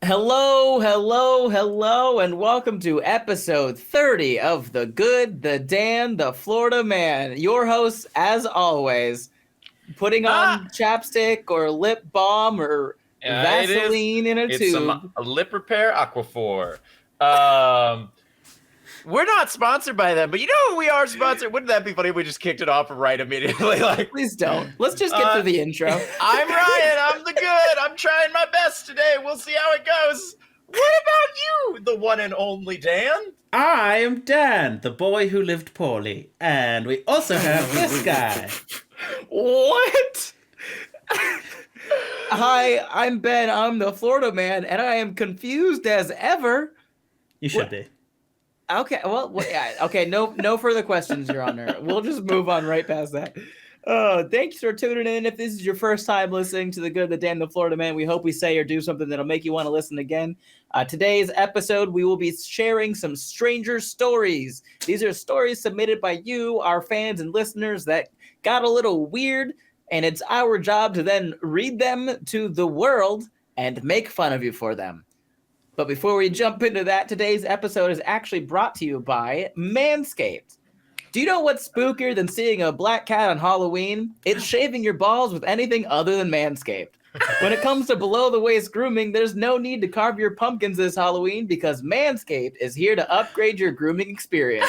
Hello, hello, hello, and welcome to episode 30 of The Good, the Dan, the Florida Man. Your host, as always, putting on chapstick or lip balm or Vaseline in a It's some tube. lip repair Aquaphor. Um, we're not sponsored by them, but you know we are sponsored. Wouldn't that be funny if we just kicked it off right immediately? Please don't. Let's just get through the intro. I'm Ryan. I'm the good. I'm trying my best today. We'll see how it goes. What about you, the one and only Dan? I am Dan, the boy who lived poorly. And we also have this guy. What? Hi, I'm Ben. I'm the Florida Man, and I am confused as ever. You should be. Okay, well, okay, no further questions, Your Honor. We'll just move on right past that. Thanks for tuning in. If this is your first time listening to The Good, the Dan, the Florida Man, we hope we say or do something that'll make you want to listen again. Today's episode, we will be sharing some stranger stories. These are stories submitted by you, our fans and listeners, that got a little weird, and it's our job to then read them to the world and make fun of you for them. But before we jump into that, today's episode is actually brought to you by Manscaped. Do you know what's spookier than seeing a black cat on Halloween? It's shaving your balls with anything other than Manscaped. When it comes to below-the-waist grooming, there's no need to carve your pumpkins this Halloween because Manscaped is here to upgrade your grooming experience.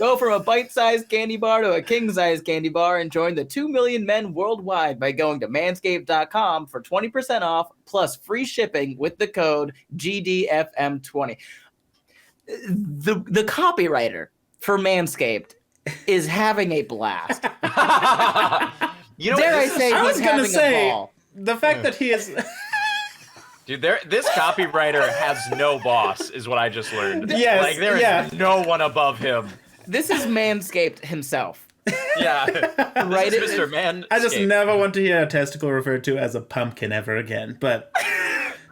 Go from a bite-sized candy bar to a king-sized candy bar and join the 2 million men worldwide by going to manscaped.com for 20% off plus free shipping with the code GDFM20. The copywriter for Manscaped is having a blast. You know, Dare I say I was he's going to having a say, ball. the fact that he is... dude, this copywriter has no boss, is what I just learned. Yes, like there is no one above him. This is Manscaped himself. Yeah, Right, this is Mr. Man. I just never want to hear a testicle referred to as a pumpkin ever again, but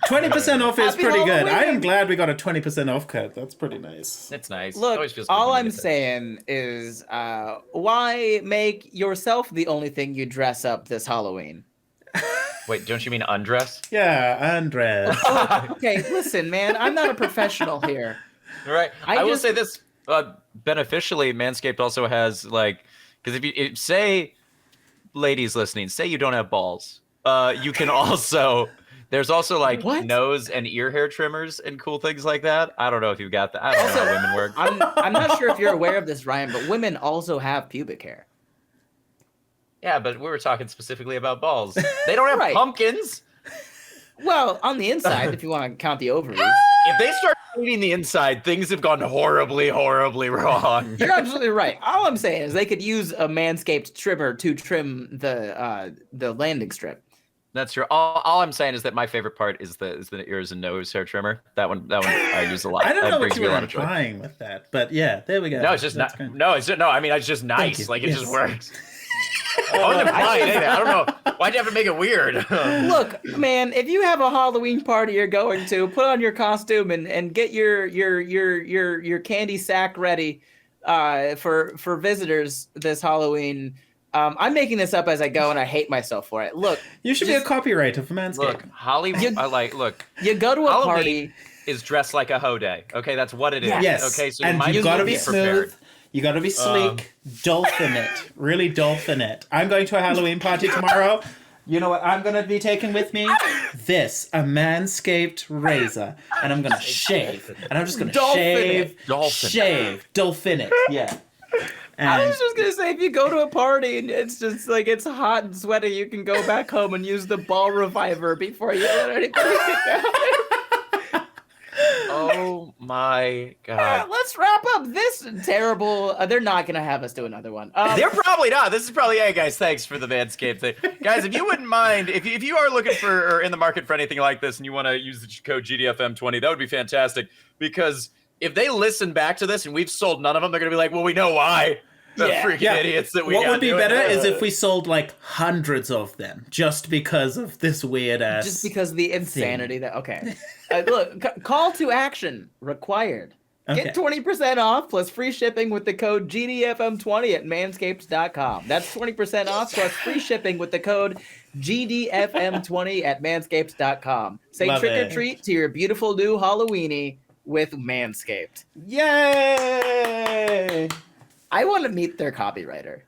20% off is Happy pretty good. Halloween. I am glad we got a 20% off code. That's pretty nice. It's nice. It Look, always feels good all when you I'm get that. saying is, why make yourself the only thing you dress up this Halloween? Wait, don't you mean undress? Yeah, Andres. Okay, listen, man, I'm not a professional here. All right. I will say this. Beneficially, Manscaped also has, like, because if you say, ladies listening, say you don't have balls, you can also, there's also like What? nose and ear hair trimmers and cool things like that. I don't know if you've got that. I don't know how women work. I'm not sure if you're aware of this, Ryan, but women also have pubic hair. Yeah, but we were talking specifically about balls. They don't have Right. pumpkins. Well, on the inside, if you want to count the ovaries. If they start eating the inside, things have gone horribly, horribly wrong. You're absolutely right. All I'm saying is they could use a Manscaped trimmer to trim the landing strip. That's true. All I'm saying is that my favorite part is the ears and nose hair trimmer. That one I use a lot. I don't know That what brings you me a were lot of joy. implying with that, but yeah, there we go. No, it's just That's not. good. No, it's just, no. I mean, it's just Thank nice. you. Like it Yes. just works. I wasn't implying anything. I don't know. Why'd you have to make it weird? Look, man, if you have a Halloween party you're going to, put on your costume and get your candy sack ready for visitors this Halloween. I'm making this up as I go, and I hate myself for it. Look, You should be a copywriter for Manscaped. Look, Hollywood. Look. you go to a Halloween party. is dressed like a hoe day. Okay, that's what it is. Yes. Okay, so and might you've as got well to be prepared. smooth. You got to be sleek. Dolphin it. Really dolphin it. I'm going to a Halloween party tomorrow. You know what I'm going to be taking with me? This, a Manscaped razor. And I'm going to shave. And I'm just going to shave. Dolphin it. Yeah. I And was just gonna say, if you go to a party and it's just like it's hot and sweaty, you can go back home and use the ball reviver before you let anybody get down. Oh my god. Let's wrap up this terrible. They're not gonna have us do another one. They're probably not. This is probably, hey guys, thanks for the Manscaped thing. Guys, if you wouldn't mind, if you are looking for or in the market for anything like this and you want to use the code GDFM20, that would be fantastic. Because if they listen back to this and we've sold none of them, they're going to be like, well, we know why. The freaking idiots that we What got would be doing better it. is if we sold like hundreds of them just because of this weird ass. Just because of the insanity that. Okay, look, call to action required. Okay. Get 20% off plus free shipping with the code GDFM20 at manscaped.com. That's 20% off plus free shipping with the code GDFM20 at manscaped.com. Say Love trick or it. treat to your beautiful new Halloweeny with Manscaped. Yay! I want to meet their copywriter.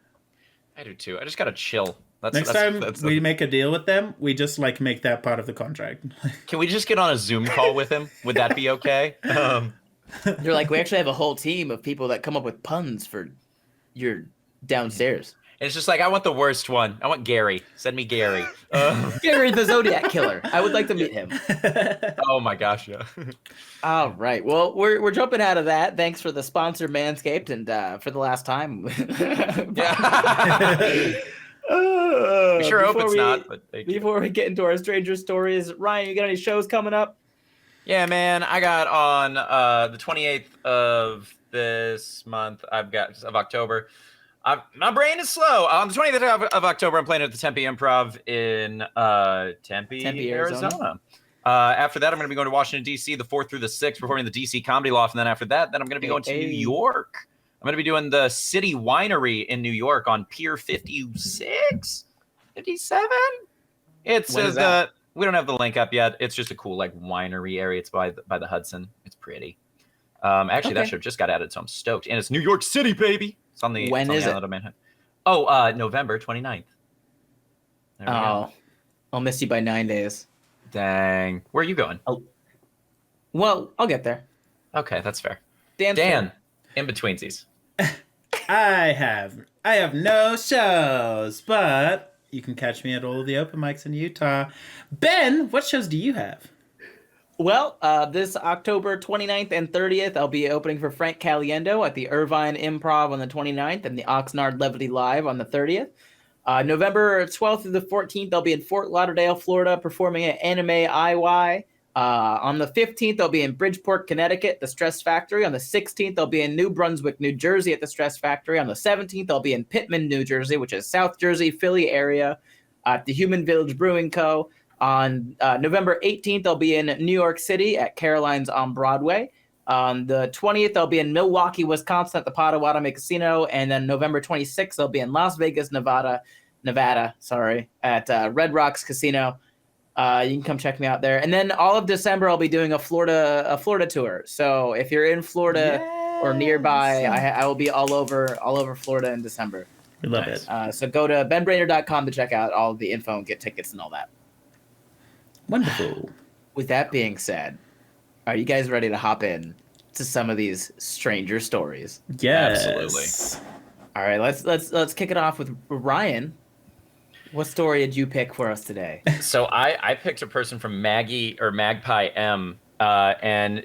I do too. I just gotta chill. Next time we make a deal with them, we just like make that part of the contract. Can we just get on a Zoom call with him? Would that be okay? They're like, we actually have a whole team of people that come up with puns for your downstairs. And it's just like, I want the worst one. I want Gary. Send me Gary. Gary the Zodiac Killer. I would like to meet him. Oh my gosh, yeah. All right. Well, we're jumping out of that. Thanks for the sponsor, Manscaped, and for the last time. Yeah. We sure hope it's not. But before we get into our stranger stories, Ryan, you got any shows coming up? Yeah, man. I got on the 28th of this month. Of October. My brain is slow. On the 20th of October, I'm playing at the Tempe Improv in Tempe, Arizona. After that, I'm going to be going to Washington, D.C. the 4th through the 6th, performing the D.C. Comedy Loft. And then after that, I'm going to be going to New York. I'm going to be doing the City Winery in New York on Pier 56, 57. It says that we don't have the link up yet. It's just a cool like winery area. It's by the Hudson. It's pretty. Actually, that show just got added, so I'm stoked. And it's New York City, baby. It's on the when is it? Manhattan. Oh, November 29th. I'll miss you by 9 days. Dang. Where are you going? Oh. Well, I'll get there. Okay, that's fair. Dan, in betweensies. I have no shows, but you can catch me at all of the open mics in Utah. Ben, what shows do you have? Well, this October 29th and 30th, I'll be opening for Frank Caliendo at the Irvine Improv on the 29th and the Oxnard Levity Live on the 30th. November 12th through the 14th, I'll be in Fort Lauderdale, Florida, performing at Anime IY. On the 15th, I'll be in Bridgeport, Connecticut, the Stress Factory. On the 16th, I'll be in New Brunswick, New Jersey at the Stress Factory. On the 17th, I'll be in Pittman, New Jersey, which is South Jersey, Philly area, at the Human Village Brewing Co. On November 18th, I'll be in New York City at Caroline's on Broadway. On the 20th, I'll be in Milwaukee, Wisconsin at the Potawatomi Casino. And then November 26th, I'll be in Las Vegas, Nevada, at Red Rocks Casino. You can come check me out there. And then all of December, I'll be doing a Florida tour. So if you're in Florida or nearby, I will be all over Florida in December. We love it. So go to benbrainerd.com to check out all of the info and get tickets and all that. Wonderful. With that being said, are you guys ready to hop in to some of these stranger stories? Yes. Absolutely. All right, let's kick it off with Ryan. What story did you pick for us today? So I picked a person from Magpie M, and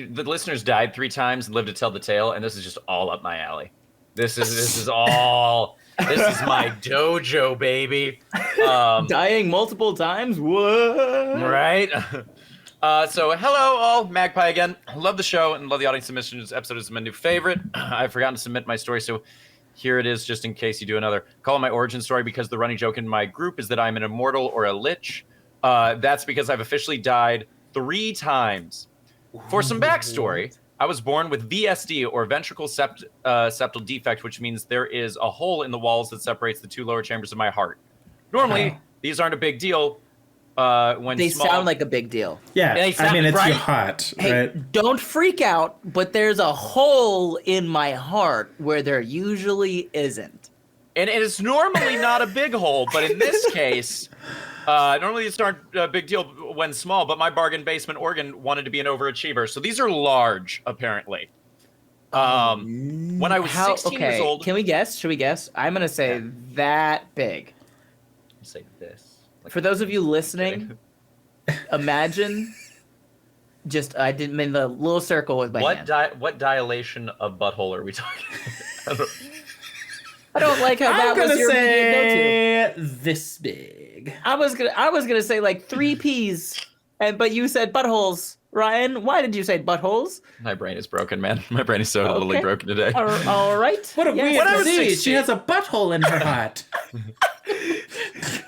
the listeners died 3 times and lived to tell the tale, and this is just all up my alley. This is my dojo, baby. Dying multiple times? What? Right? So hello all, Magpie again. Love the show and love the audience submissions. This episode is my new favorite. I've forgotten to submit my story, so here it is, just in case you do another. Call it my origin story because the running joke in my group is that I'm an immortal or a lich. That's because I've officially died 3 times. For some backstory, I was born with VSD, or ventricle septal defect, which means there is a hole in the walls that separates the 2 lower chambers of my heart. Normally, these aren't a big deal. When they small, sound like a big deal. Yeah, I mean, it's right? your heart, Hey, right? don't freak out, but there's a hole in my heart where there usually isn't. And it is normally not a big hole, but in this case, normally it's not a big deal when small, but my bargain basement organ wanted to be an overachiever. So these are large, apparently. When I was 16 years old... Can we guess? Should we guess? I'm going to say that big. Say this. For those of you listening, imagine I didn't mean the little circle with my hand. What dilation of butthole are we talking about? I don't like how that was your immediate go-to. This big. I was gonna say like 3 P's, but you said buttholes Ryan, why did you say buttholes? My brain is broken, man. My brain is so totally broken today. All right. What a Yes. weird I was disease. 16 She has a butthole in her heart.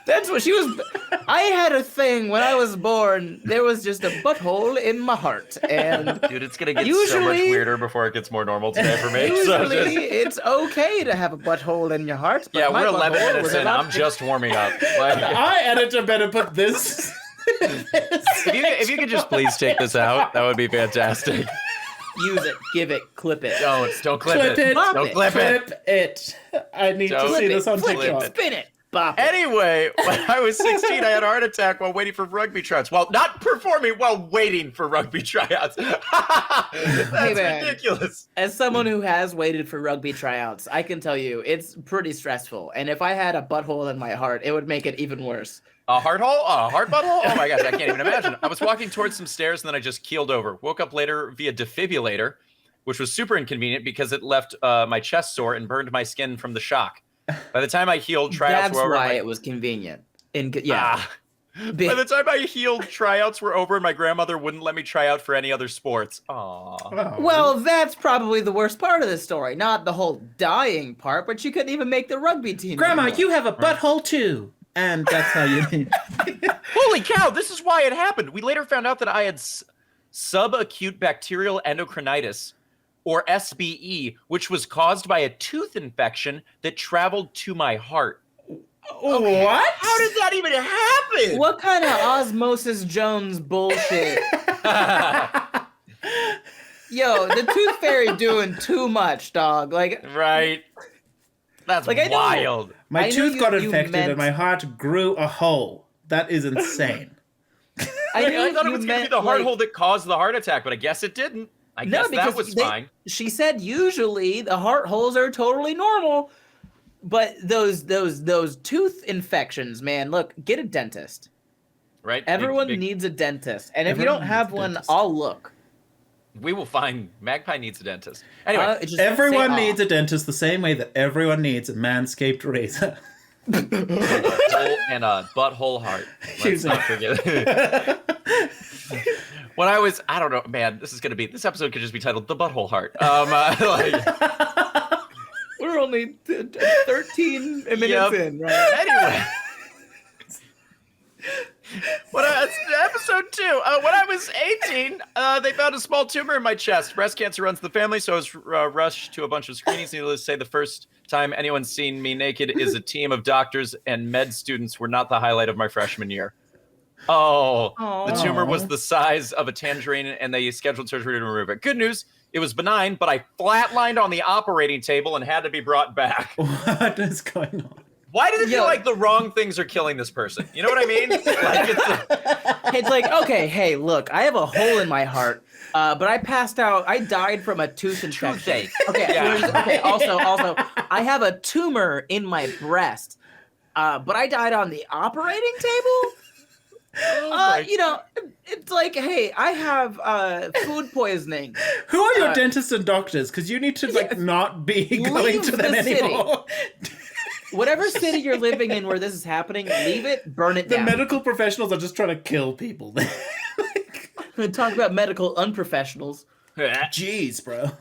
That's what she was. I had a thing when I was born. There was just a butthole in my heart, and Dude, it's gonna get so much Usually- weirder before it gets more normal today for me. usually it's okay to have a butthole in your heart. But Yeah, my we're 11 butthole minutes was in. about I'm just warming up. Like, Editor, better put this. if you could just please take this out, that would be fantastic. Use it, give it, clip it. Don't clip Clip it. Bop Don't it. clip it. Clip it. I need Don't to see Flip this it, on flick TikTok. it, spin it, bop it. Anyway, when I was 16, I had a heart attack while waiting for rugby tryouts. Well, not performing, while waiting for rugby tryouts. That's man. ridiculous. As someone who has waited for rugby tryouts, I can tell you it's pretty stressful. And if I had a butthole in my heart, it would make it even worse. A heart hole? A heart butthole? Oh my gosh, I can't even imagine. I was walking towards some stairs and then I just keeled over. Woke up later via defibrillator, which was super inconvenient because it left my chest sore and burned my skin from the shock. By the time I healed, tryouts That's were over. why it was convenient. Yeah. By the time I healed, tryouts were over and my grandmother wouldn't let me try out for any other sports. Aww. Oh. Well, that's probably the worst part of the story. Not the whole dying part, but she couldn't even make the rugby team. Grandma, anymore. you have a butthole too. And that's how you need. Holy cow, this is why it happened. We later found out that I had subacute bacterial endocrinitis, or SBE, which was caused by a tooth infection that traveled to my heart. What? How did that even happen? What kind of Osmosis Jones bullshit? Yo, the Tooth Fairy doing too much, dog. Like, Right. That's Like, I know- wild. My I know tooth got you infected meant- and my heart grew a hole. That is insane. I knew I thought it you was going to be meant, the heart like- hole that caused the heart attack, but I guess it didn't. I No, guess because that was fine. she said usually the heart holes are totally normal, but those tooth infections, man. Look, get a dentist. Right? Everyone Big- needs a dentist, and if you Everyone don't have needs a one, dentist. I'll look. We will find Magpie needs a dentist. Anyway, Just Everyone say, needs a dentist the same way that everyone needs a manscaped razor. hole and a butthole heart. Let's Using- not forget. When I was, I don't know, man, this episode could just be titled The Butthole Heart. We're only 13 minutes Yep. in, right? Anyway. Episode 2. When I was 18, they found a small tumor in my chest. Breast cancer runs the family, so I was rushed to a bunch of screenings. Needless to say, the first time anyone's seen me naked is a team of doctors and med students were not the highlight of my freshman year. Oh, the tumor was the size of a tangerine, and they scheduled surgery to remove it. Good news, it was benign, but I flatlined on the operating table and had to be brought back. What is going on? Why did it feel Yo. like the wrong things are killing this person? You know what I mean? Like It's like, okay, hey, look, I have a hole in my heart, but I passed out. I died from a tooth infection. Toothache. Okay, Yeah. okay. Also, I have a tumor in my breast, but I died on the operating table. You know, it's like, hey, I have food poisoning. Who are your dentists and doctors? Because you need to not be going to them the city. anymore. Whatever city you're living in where this is happening, leave it, burn it The down. medical professionals are just trying to kill people. Talk about medical unprofessionals. Jeez, bro.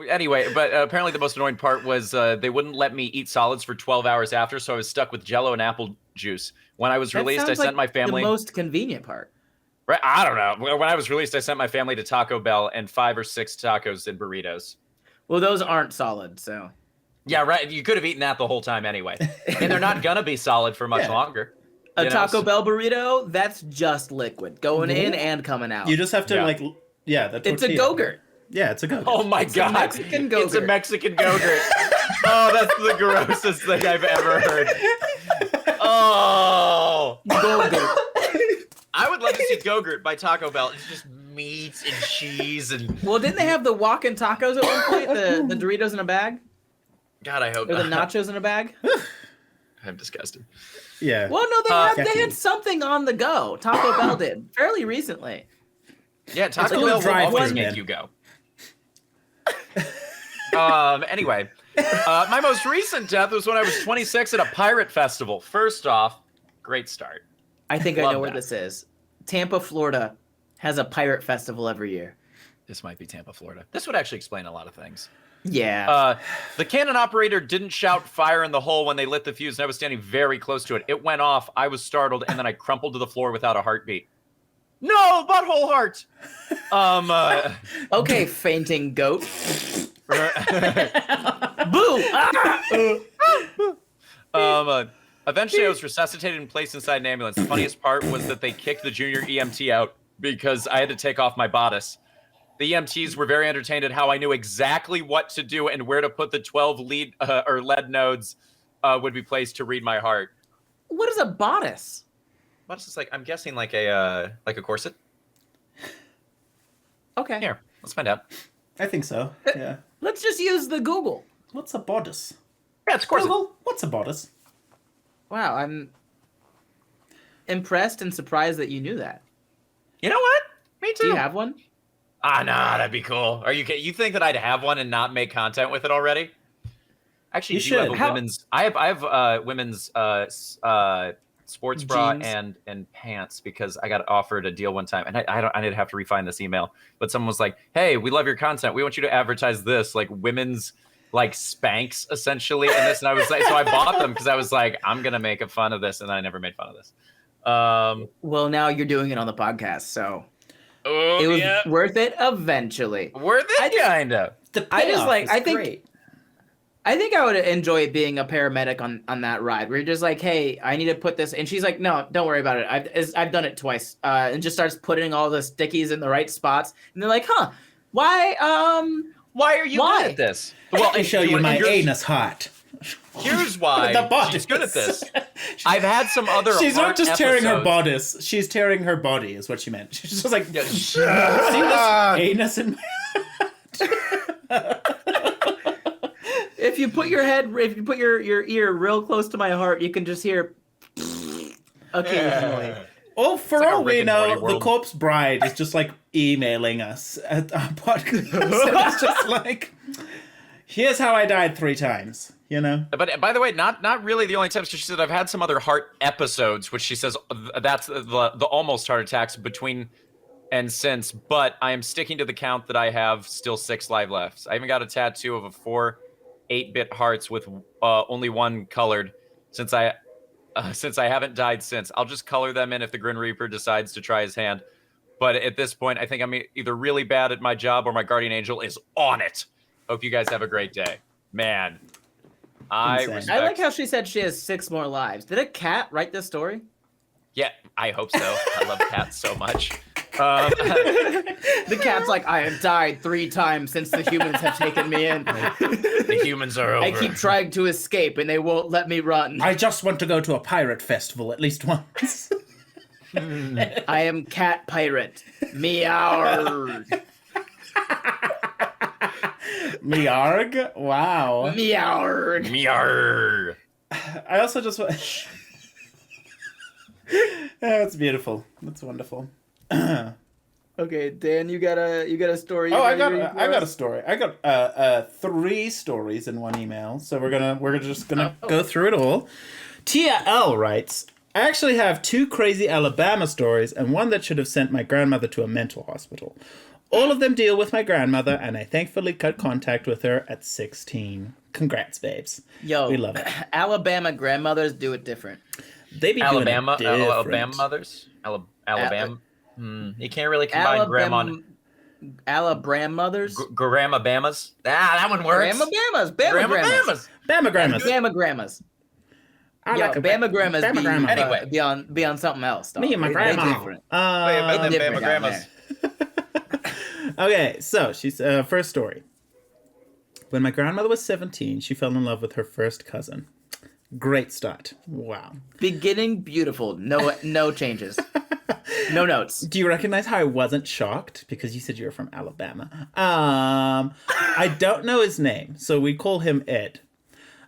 Anyway, but apparently the most annoying part was they wouldn't let me eat solids for 12 hours after, so I was stuck with Jell-O and apple juice. When I was That released, I sounds sent like my family. the most convenient part. Right? I don't know. When I was released, I sent my family to Taco Bell and 5 or 6 tacos and burritos. Well, those aren't solid, so. Yeah, right. You could have eaten that the whole time anyway, and they're not gonna be solid for much Yeah. longer. A you know, Taco so- Bell burrito, that's just liquid, going in and coming out. You just have to Yeah. the It's a tortilla. Go-Gurt. Yeah, it's a go-gurt. Oh my a god! Mexican It's a Go-Gurt. Mexican Go-Gurt. Oh, that's the grossest thing I've ever heard. Oh, Go-Gurt. I would love to see Go-Gurt by Taco Bell. It's just meat and cheese and Well, didn't they have the walking tacos at one point? The Doritos in a bag? God, I hope Or the not. nachos in a bag? I'm disgusted. Yeah. Well, no, they Yucky. had something on the go. Taco Bell did fairly recently. Yeah, Taco like a Bell will drive-thru, always man. make you go. Anyway, my most recent death was when I was 26 at a pirate festival. First off, great start. I think I Love know where that. this is. Tampa, Florida has a pirate festival every year. This might be Tampa, Florida. This would actually explain a lot of things. Yeah. The cannon operator didn't shout fire in the hole when they lit the fuse, and I was standing very close to it. It went off. I was startled, and then I crumpled to the floor without a heartbeat. No, butthole heart. Okay, fainting goat. Boo! Eventually, I was resuscitated and placed inside an ambulance. The funniest part was that they kicked the junior EMT out because I had to take off my bodice. The EMTs were very entertained at how I knew exactly what to do and where to put the 12 lead or lead nodes would be placed to read my heart. What is a bodice? What's this like? I'm guessing like a corset. Okay. Here, let's find out. I think so. Yeah. Let's just use the Google. What's a bodice? Yeah, it's a corset. Google, what's a bodice? Wow, I'm impressed and surprised that you knew that. You know what? Me too. Do you have one? Ah, nah, that'd be cool. Are you kidding? You think that I'd have one and not make content with it already? Actually, You do have should. a women's. I have women's sports bra Jeans. and pants because I got offered a deal one time, and I did have to refine this email, but someone was like, "Hey, we love your content. We want you to advertise this like women's like Spanx essentially," and this, and I was like, so I bought them because I was like, I'm gonna make a fun of this, and I never made fun of this. Well, now you're doing it on the podcast, so Oh, it was yeah. worth it eventually. Worth it, kinda. The I just payoff like- is I think- great. I think I would enjoy being a paramedic on that ride. Where you're just like, hey, I need to put this, and she's like, no, don't worry about it. I've done it twice, and just starts putting all the stickies in the right spots, and they're like, huh, why? Why are you Why? good at this? Well, I show you and my here's- anus heart. Here's why The bodice. she's good at this. I've had some other. She's not hard just tearing her episodes. bodice. She's tearing her body, is what she meant. She's just like, Yeah. see this anus in my... If you put your ear real close to my heart, you can just hear occasionally. Oh, for like a all we Rick and Morty know, the world. corpse bride is just like emailing us at our podcast. It's just like, here's how I died 3 times, you know? But by the way, not really the only times. She said I've had some other heart episodes, which she says that's the almost heart attacks between and since. But I am sticking to the count that I have still 6 live left. I even got a tattoo of a 4 8-bit hearts with only one colored since I haven't died since. I'll just color them in if the Grim Reaper decides to try his hand. But at this point, I think I'm either really bad at my job or my guardian angel is on it. Hope you guys have a great day. Man, I Insane. respect. I like how she said she has 6 more lives. Did a cat write this story? Yeah, I hope so. I love cats so much. The cat's like, I have died 3 times since the humans have taken me in. The humans are over. I keep trying to escape and they won't let me run. I just want to go to a pirate festival at least once. I am cat pirate. Meow. Miarg? Wow. Meow. Meow. I also just want... That's beautiful. That's wonderful. Okay, Dan, you got a story. Oh, I got a story. I got 3 stories in one email. So we're just gonna go through it all. Tia L writes, I actually have 2 crazy Alabama stories and one that should have sent my grandmother to a mental hospital. All of them deal with my grandmother, and I thankfully cut contact with her at 16. Congrats, babes. Yo, We love it. Alabama grandmothers do it different. They be Alabama doing it different. Alabama mothers. Alabama. You can't really combine grandma. Alabama mothers. Grandma Bamas. That one works. Grandma Bamas. Bama grandmas. Bama grandmas. Bama grandmas. I Yo, like a Bama grandmas Bama grandma. Anyway. be on something else. Dog. Me and my They grandma. different. Better than different Bama down grandmas. Okay, so she's first story. When my grandmother was 17, she fell in love with her first cousin. Great start. Wow. Beginning beautiful. No changes. No notes. Do you recognize how I wasn't shocked? Because you said you were from Alabama. I don't know his name, so we call him Ed.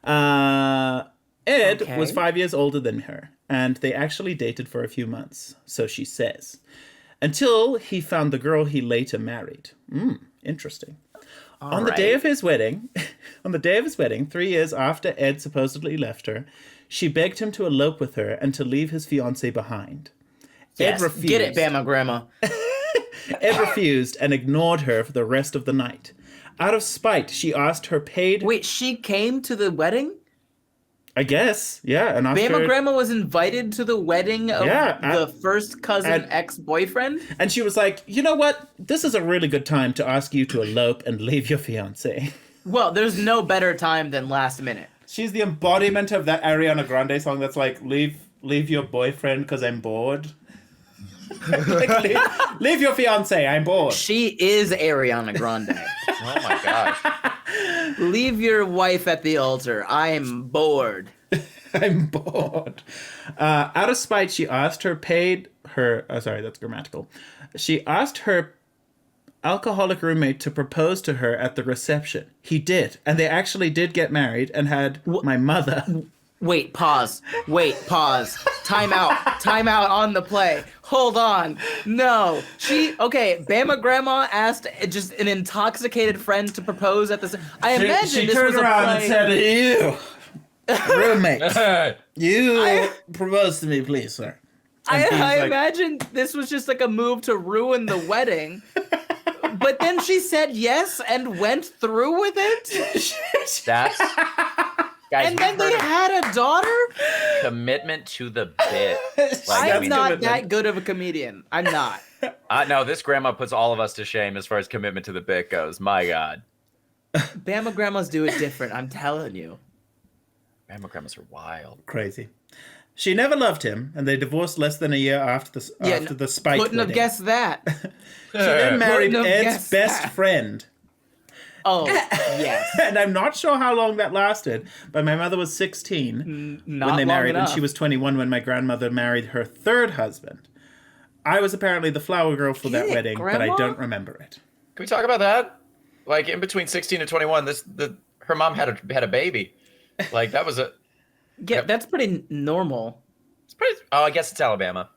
Ed Okay. was 5 years older than her, and they actually dated for a few months, so she says. Until he found the girl he later married. Interesting. On the day of his wedding, 3 years after Ed supposedly left her, She begged him to elope with her and to leave his fiancée behind. Yes. Ed refused. Get it, Bama Grandma. Ed refused and ignored her for the rest of the night. Out of spite, she asked her paid... Wait, she came to the wedding? I guess, yeah. And Bama Grandma was invited to the wedding of the first cousin ex-boyfriend? And she was like, you know what? This is a really good time to ask you to elope and leave your fiancé. Well, there's no better time than last minute. She's the embodiment of that Ariana Grande song that's like, leave your boyfriend because I'm bored. leave your fiancé, I'm bored. She is Ariana Grande. Oh my gosh. Leave your wife at the altar. I'm bored. I'm bored. Out of spite, she asked her sorry, that's grammatical. She asked her alcoholic roommate to propose to her at the reception. He did. And they actually did get married and had my mother... Wait, pause. Time out on the play. Hold on. No. Bama Grandma asked just an intoxicated friend to propose at this. I imagine she this turned was around a and said, roommate, you propose to me, please, sir. I imagine this was just like a move to ruin the wedding. But then she said yes and went through with it? That's... Guys, and then they had a daughter? Commitment to the bit. I'm not that good of a comedian. I'm not. No, this grandma puts all of us to shame as far as commitment to the bit goes. My God. Bama Grandmas do it different, I'm telling you. Bama Grandmas are wild. Crazy. She never loved him, and they divorced less than a year after the spite couldn't wedding. have guessed that. She then married Ed's best friend. Oh, yes. And I'm not sure how long that lasted, but my mother was 16 when they married, and she was 21 when my grandmother married her third husband. I was apparently the flower girl for that wedding, Grandma? but I don't remember it. Can we talk about that? Like, in between 16 and 21, her mom had a baby. Like, that was a... Yeah, that's pretty normal. It's pretty... Oh, I guess it's Alabama.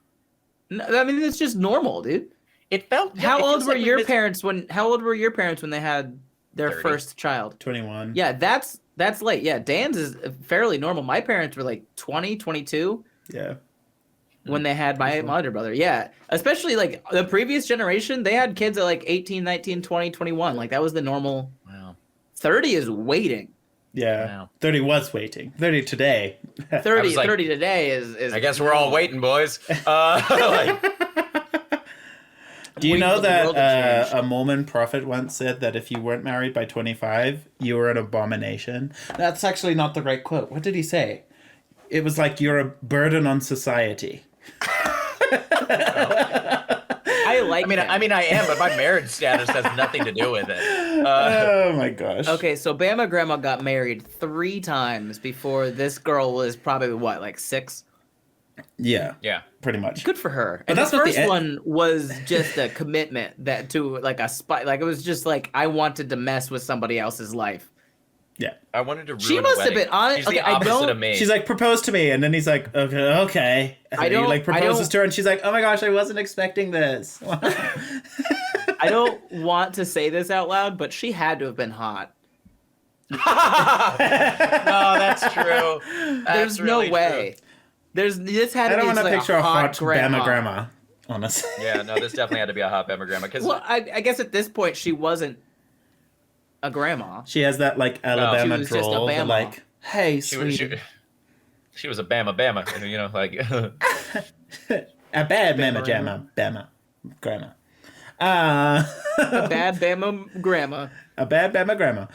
No, I mean, it's just normal, dude. It felt... How old were your parents when they had their 30. First child? 21. Yeah, that's late. Yeah, Dan's is fairly normal. My parents were like 20, 22. Yeah. When they had my older brother. Yeah. Especially like the previous generation, they had kids at like 18, 19, 20, 21. Like that was the normal. Wow. 30 is waiting. Yeah. Wow. 30 was waiting. 30 today. 30 today is I guess we're all waiting, boys. Do you know that a Mormon prophet once said that if you weren't married by 25, you were an abomination? That's actually not the right quote. What did he say? It was like, you're a burden on society. I mean, I am, but my marriage status has nothing to do with it. Oh my gosh. Okay, so Bama Grandma got married 3 times before this girl was probably what, like 6? Yeah. Yeah. Pretty much. Good for her. But And that's the not the first one was just a commitment that to like a spite. Like it was just like I wanted to mess with somebody else's life. Yeah. I wanted to ruin She a must have wedding. been honest. She's Okay, the I opposite don't- of me. She's like, propose to me. And then he's like, okay. And I then he don't- like proposes to her and she's like, oh my gosh, I wasn't expecting this. I don't want to say this out loud, but she had to have been hot. No, that's true. There's That's really no way. This had I to don't be want to like picture a hot grandma. Bama grandma, honestly. True. Yeah, no, this definitely had to be a hot Bama grandma. Because Well, I guess at this point she wasn't a grandma. She has that like Alabama She was just a drawl. Bama. Like, hey, she was, sweetie. she was a Bama, you know, like... A bad Bama jamma, Bama grandma. A bad Bama grandma. A bad Bama grandma.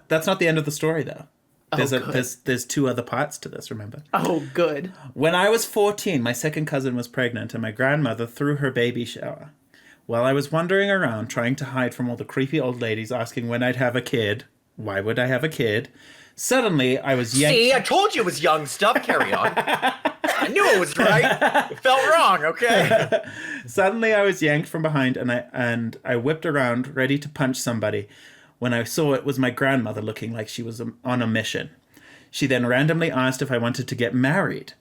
That's not the end of the story, though. There's 2 other parts to this, remember? Oh, good. When I was 14, my second cousin was pregnant and my grandmother threw her baby shower. While I was wandering around trying to hide from all the creepy old ladies asking when I'd have a kid, why would I have a kid? Suddenly, I was yanked... See, I told you it was young stuff. Carry on. I knew it was right. It felt wrong, okay? Suddenly, I was yanked from behind and I whipped around, ready to punch somebody, when I saw it was my grandmother looking like she was on a mission. She then randomly asked if I wanted to get married.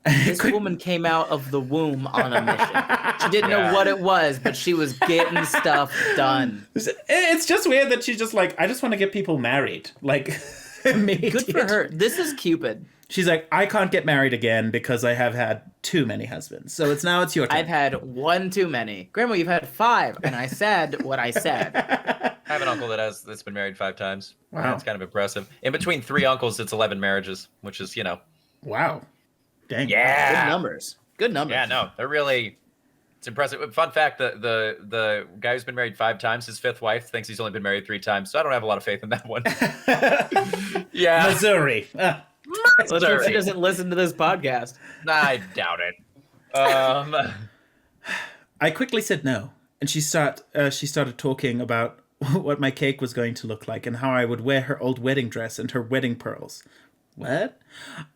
This woman came out of the womb on a mission. She didn't know what it was, but she was getting stuff done. It's just weird that she's just like, I just want to get people married. Like, Good for her. This is Cupid. She's like, I can't get married again because I have had too many husbands. So it's your turn. I've had one too many. Grandma, you've had 5, and I said what I said. I have an uncle that's been married 5 times. Wow. That's kind of impressive. In between 3 uncles, it's 11 marriages, which is, Wow. Dang. Yeah. Good numbers. Good numbers. Yeah, no, they're really... It's impressive. Fun fact, the guy who's been married 5 times, his 5th wife, thinks he's only been married 3 times, so I don't have a lot of faith in that one. Yeah. Missouri. Let's hope she doesn't listen to this podcast. I doubt it. I quickly said no, and she started talking about what my cake was going to look like and how I would wear her old wedding dress and her wedding pearls. What?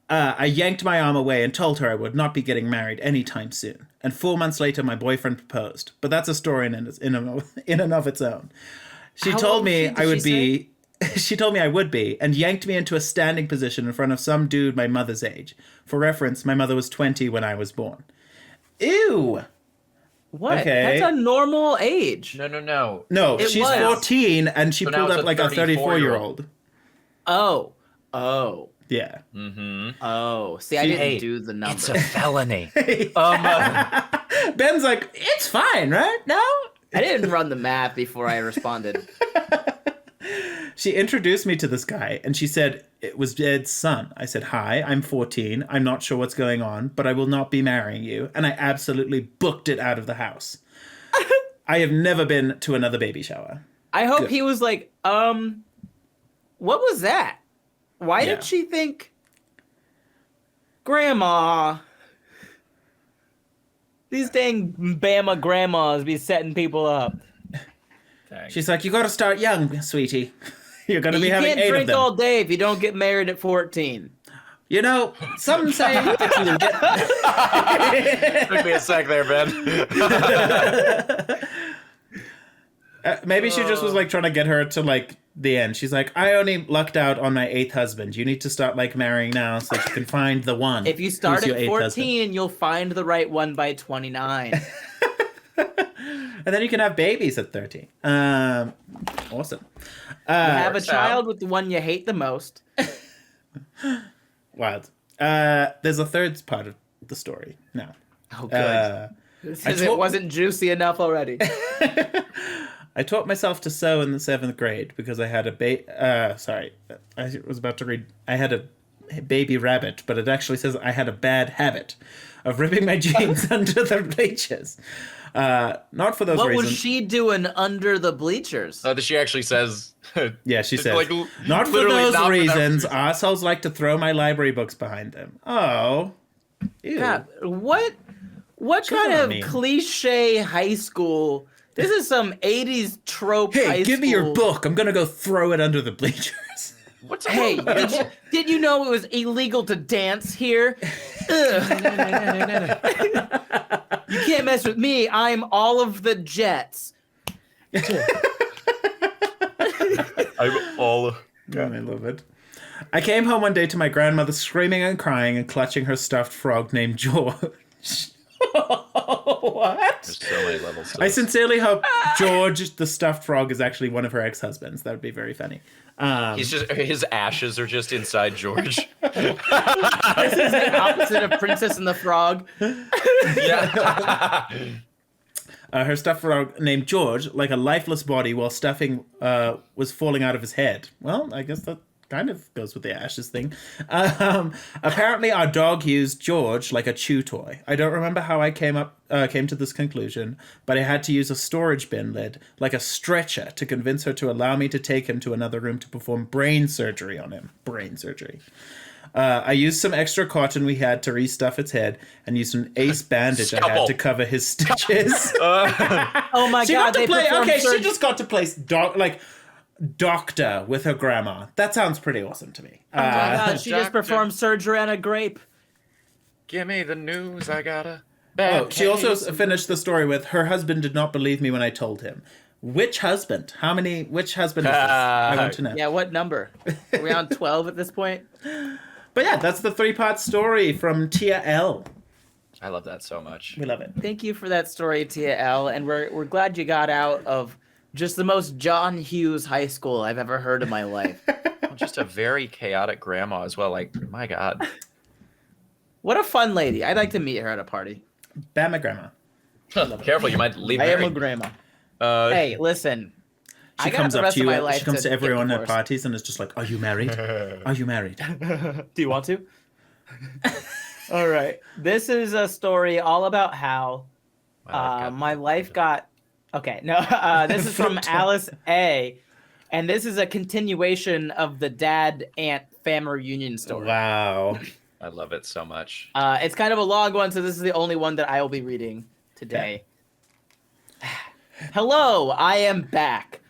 I yanked my arm away and told her I would not be getting married anytime soon. And 4 months later, my boyfriend proposed. But that's a story in and of its own. She told me I would be... She told me I would be, and yanked me into a standing position in front of some dude my mother's age. For reference, my mother was 20 when I was born. Ew! What? Okay. That's a normal age. No. No, It she's was. 14, and she So now pulled it's up a like a 34-year-old. 34-year-old. Oh. Yeah. Mm-hmm. Oh. See, I didn't do the number. It's a felony. Ben's like, it's fine, right? No? I didn't run the math before I responded. She introduced me to this guy, and she said it was Ed's son. I said, hi, I'm 14. I'm not sure what's going on, but I will not be marrying you. And I absolutely booked it out of the house. I have never been to another baby shower. I hope he was like, what was that? Why Yeah. did she think, Grandma, these dang Bama grandmas be setting people up. Dang. She's like, you got to start young, sweetie. You're going to be You having can't 8 of drink them. all day if you don't get married at 14. You know, some say if you get... Took me a sec there, Ben. Maybe she just was like trying to get her to like the end. She's like, I only lucked out on my 8th husband. You need to start like marrying now so that you can find the one. If you start who's your at 8th 14, husband. you'll find the right one by 29. And then you can have babies at 13. Awesome. Have a works child with the one you hate the most. Wild. There's a third part of the story now. Oh, good. Because it wasn't juicy enough already. I taught myself to sew in the 7th grade because I had I was about to read. I had a baby rabbit, but it actually says I had a bad habit of ripping my jeans under the bleachers. Not for those What reasons. was she doing under the bleachers? She actually says. Yeah, she says, Like, not for literally those not for that reasons. reason. Assholes like to throw my library books behind them. Oh. Ew. God, what kind not of mean. cliche high school? This is some 80s trope high Hey, give me your school. book. I'm going to go throw it under the bleachers. What's Hey, did you know it was illegal to dance here? Ugh. You can't mess with me. I'm all of the Jets. I'm all. I love it. I came home one day to my grandmother screaming and crying and clutching her stuffed frog named George. What? There's so many levels. To I this. sincerely hope George, the stuffed frog, is actually one of her ex-husbands. That would be very funny. He's just his ashes are just inside George. This is the opposite of Princess and the Frog. Yeah. Her stuffed frog named George, like a lifeless body while stuffing was falling out of his head. Well, I guess that kind of goes with the ashes thing. Apparently, our dog used George like a chew toy. I don't remember how I came to this conclusion, but I had to use a storage bin lid, like a stretcher, to convince her to allow me to take him to another room to perform brain surgery on him. Brain surgery. I used some extra cotton we had to restuff its head and used an ace bandage I had Scalpel. to cover his stitches. Oh my She God! got to They play. performed Okay, she surgery. just got to play doctor with her grandma. That sounds pretty awesome to me. Oh my God, she just Doctor. performed surgery on a grape. Give me the news. I got a Oh, bad she also case. finished the story with her husband did not believe me when I told him. Which husband? Which husband is this? I want to know. Yeah, what number? Are we on 12 at this point? But yeah, that's the 3-part story from Tia L. I love that so much. We love it. Thank you for that story, Tia L. And we're glad you got out of just the most John Hughes high school I've ever heard in my life. Just a very chaotic grandma as well. Like, my God. What a fun lady. I'd like to meet her at a party. Bama grandma. Careful, you might leave I am a married. grandma. Uh, Hey, listen. She I got comes the up rest to of you. my life She comes to get everyone at divorced. parties and is just like, "Are you married? Are you married?" Do you want to? All right. This is a story all about how my life got. Okay, no. This is from Alice A. And this is a continuation of the dad-aunt family reunion story. Wow. I love it so much. It's kind of a long one, so this is the only one that I will be reading today. Hello, I am back.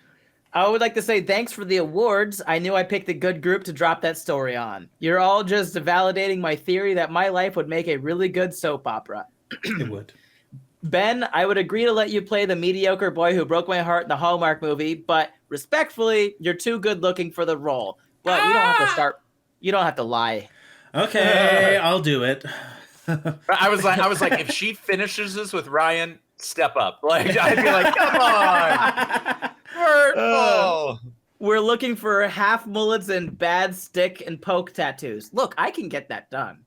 I would like to say thanks for the awards. I knew I picked a good group to drop that story on. You're all just validating my theory that my life would make a really good soap opera. It would. Ben, I would agree to let you play the mediocre boy who broke my heart in the Hallmark movie, but respectfully, you're too good looking for the role. Well, you don't have to start. You don't have to lie. Okay, I'll do it. I was like, if she finishes this with Ryan, step up. Like, I'd be like, come on. Hurtful. We're looking for half mullets and bad stick and poke tattoos. Look, I can get that done.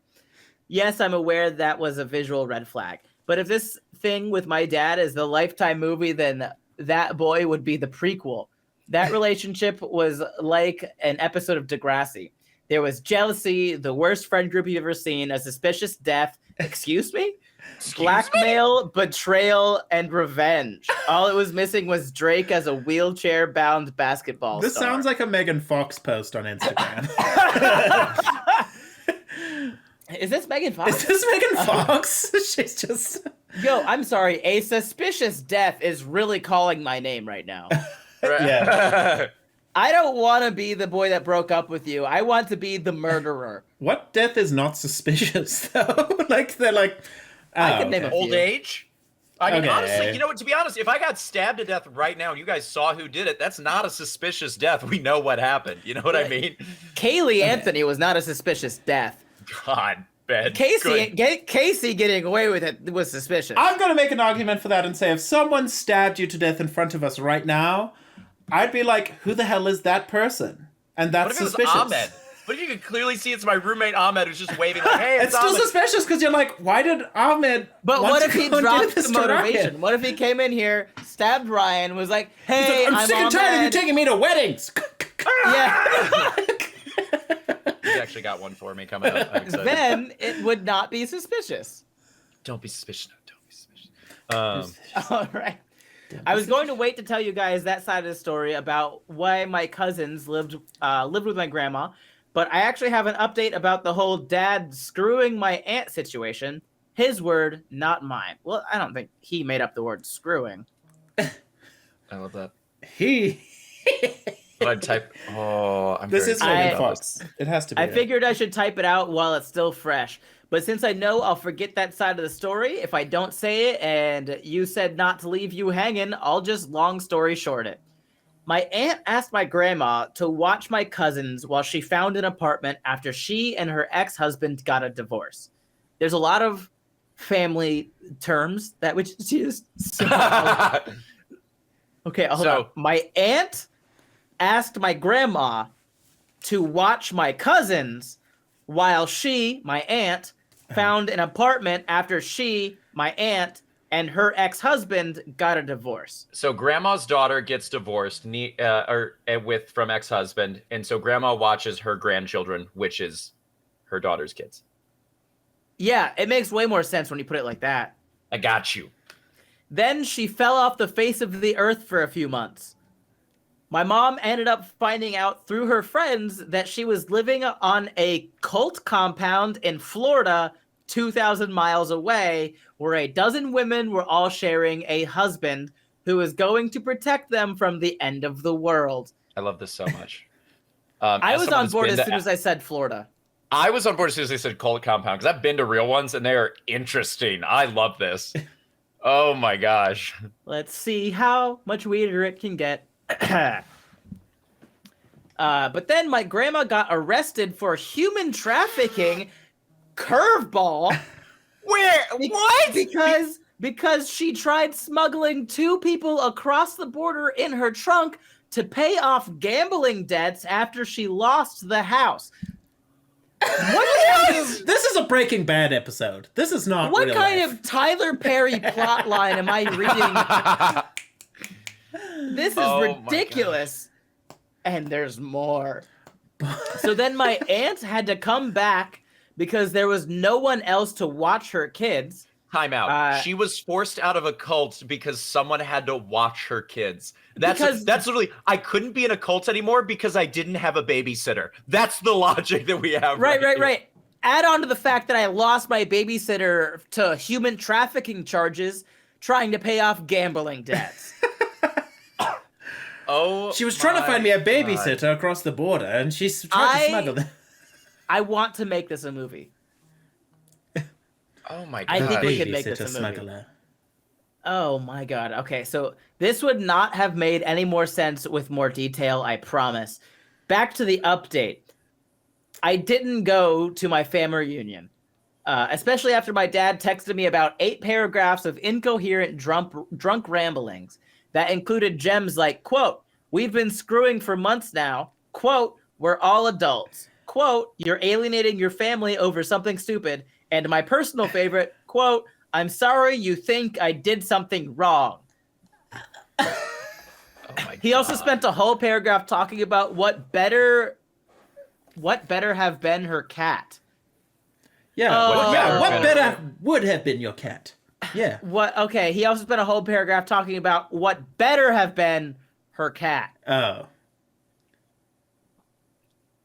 Yes, I'm aware that was a visual red flag. But if this thing with my dad is the Lifetime movie, then That Boy would be the prequel. That relationship was like an episode of Degrassi. There was jealousy, the worst friend group you've ever seen, a suspicious death. Excuse me? Blackmail, betrayal, and revenge. All it was missing was Drake as a wheelchair-bound basketball This star. sounds like a Megan Fox post on Instagram. Is this Megan Fox? Is this Megan Fox? She's just... Yo, I'm sorry. A suspicious death is really calling my name right now. Yeah. I don't want to be the boy that broke up with you. I want to be the murderer. What death is not suspicious, though? Like, they're like... I could name a Old few. age? I mean, Okay. honestly, you know what? To be honest, if I got stabbed to death right now and you guys saw who did it, that's not a suspicious death. We know what happened. You know what I mean? Kaylee Anthony was not a suspicious death. God, Ben. Casey Good. Casey getting away with it was suspicious. I'm going to make an argument for that and say if someone stabbed you to death in front of us right now, I'd be like, who the hell is that person? And that's What if it was suspicious. Ahmed? What if you could clearly see it's my roommate Ahmed who's just waving like, hey, It's still Ahmed. suspicious because you're like, why did Ahmed But want what to if he go and do dropped this the to Ryan? motivation? What if he came in here, stabbed Ryan, was like, He's hey, like, I'm sick and tired of you taking me to weddings. Yeah. He's actually got one for me coming up. I'm excited. Then it would not be suspicious. Don't be suspicious. No, don't be suspicious. All right. I was going to wait to tell you guys that side of the story about why my cousins lived with my grandma, but I actually have an update about the whole dad screwing my aunt situation. His word, not mine. Well, I don't think he made up the word screwing. I love that. He... But I'd type, I'm This very is excited Megan about Fox. It has to be. I it. figured I should type it out while it's still fresh. But since I know I'll forget that side of the story if I don't say it, and you said not to leave you hanging, I'll just long story short it. My aunt asked my grandma to watch my cousins while she found an apartment after she and her ex-husband got a divorce. There's a lot of family terms that which just okay, hold on. My aunt asked my grandma to watch my cousins while she, my aunt, found an apartment after she, my aunt, and her ex-husband got a divorce. So grandma's daughter gets divorced from ex-husband, and so grandma watches her grandchildren, which is her daughter's kids. Yeah, it makes way more sense when you put it like that. I got you. Then she fell off the face of the earth for a few months. My mom ended up finding out through her friends that she was living on a cult compound in Florida, 2,000 miles away, where a dozen women were all sharing a husband who was going to protect them from the end of the world. I love this so much. I was on board as soon soon as I said Florida. I was on board as soon as they said cult compound, because I've been to real ones, and they are interesting. I love this. Oh my gosh. Let's see how much weirder it can get. But then my grandma got arrested for human trafficking. Curveball. Where? What? Because she tried smuggling 2 people across the border in her trunk to pay off gambling debts after she lost the house. This is a Breaking Bad episode. This is not What real kind life. of Tyler Perry plot line am I reading? This is ridiculous. And there's more. So then my aunt had to come back because there was no one else to watch her kids. Time out. She was forced out of a cult because someone had to watch her kids. That's literally, I couldn't be in a cult anymore because I didn't have a babysitter. That's the logic that we have. Right. Add on to the fact that I lost my babysitter to human trafficking charges trying to pay off gambling debts. She was trying to find me a babysitter across the border, and she's trying to smuggle them. I want to make this a movie. Oh my god. I think we could make this a movie. Smuggler. Oh my god. Okay, so this would not have made any more sense with more detail, I promise. Back to the update. I didn't go to my family reunion, especially after my dad texted me about 8 paragraphs of incoherent drunk ramblings that included gems like, quote, "We've been screwing for months now," quote, "We're all adults," quote, "You're alienating your family over something stupid," and my personal favorite, quote, "I'm sorry you think I did something wrong." He also spent a whole paragraph talking about what better have been her cat. Yeah, what better would have been your cat? Yeah. Okay, he also spent a whole paragraph talking about what better have been her cat. Oh.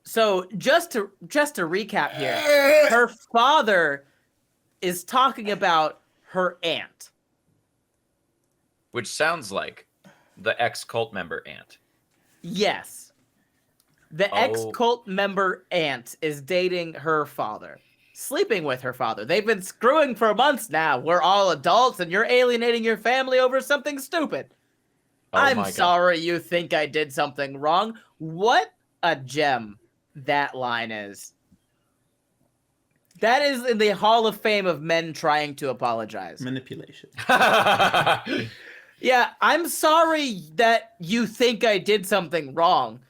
So just to recap here, her father is talking about her aunt. Which sounds like the ex-cult member aunt. Yes. The ex-cult member aunt is dating her father. Sleeping with her father. They've been screwing for months now. We're all adults and you're alienating your family over something stupid. I'm sorry you think I did something wrong. What a gem that line is. That is in the Hall of Fame of men trying to apologize. Manipulation. Yeah, I'm sorry that you think I did something wrong.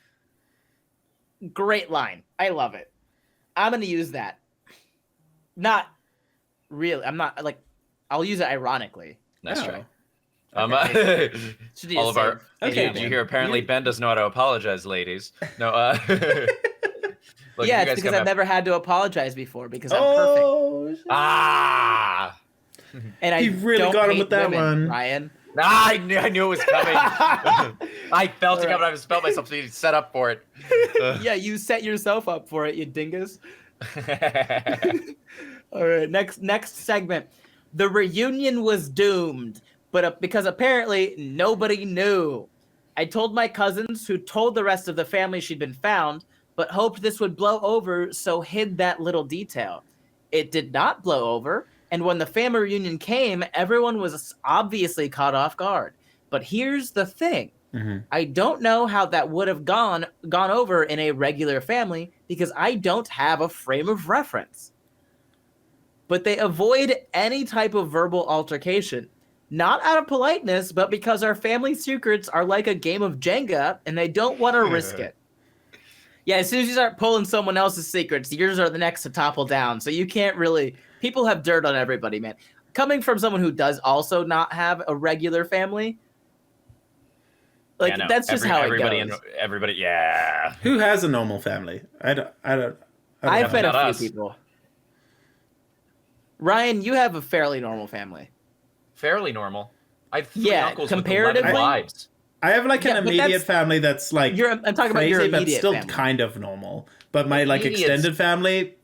Great line. I love it. I'm going to use that. Not really. I'm not like. I'll use it ironically. That's right. Okay. All of our. Okay, Did you hear? Apparently, Ben doesn't know how to apologize, ladies. No. Look, yeah, it's because I've never had to apologize before because I'm perfect. Ah. And I really got him with that one, Ryan. I knew it was coming. I felt it coming. I just felt myself being set up for it. Yeah, you set yourself up for it, you dingus. All right, next segment. The reunion was doomed, but because apparently nobody knew. I told my cousins, who told the rest of the family she'd been found, but hoped this would blow over, so hid that little detail. It did not blow over, and when the family reunion came, everyone was obviously caught off guard. But here's the thing. Mm-hmm. I don't know how that would have gone over in a regular family because I don't have a frame of reference. But they avoid any type of verbal altercation. Not out of politeness, but because our family secrets are like a game of Jenga and they don't want to risk it. Yeah, as soon as you start pulling someone else's secrets, yours are the next to topple down. So you can't really... People have dirt on everybody, man. Coming from someone who does also not have a regular family, like Yeah, no, that's just how it goes. Everybody, yeah. Who has a normal family? I don't I've met Not a us. few people. Ryan, you have a fairly normal family. Fairly normal. I have 3 Yeah, uncles comparatively- with 11 wives. I have like Yeah, an but immediate that's- family that's like I'm talking about your crazy, but immediate still family. kind of normal. But my like Immediate's- extended family,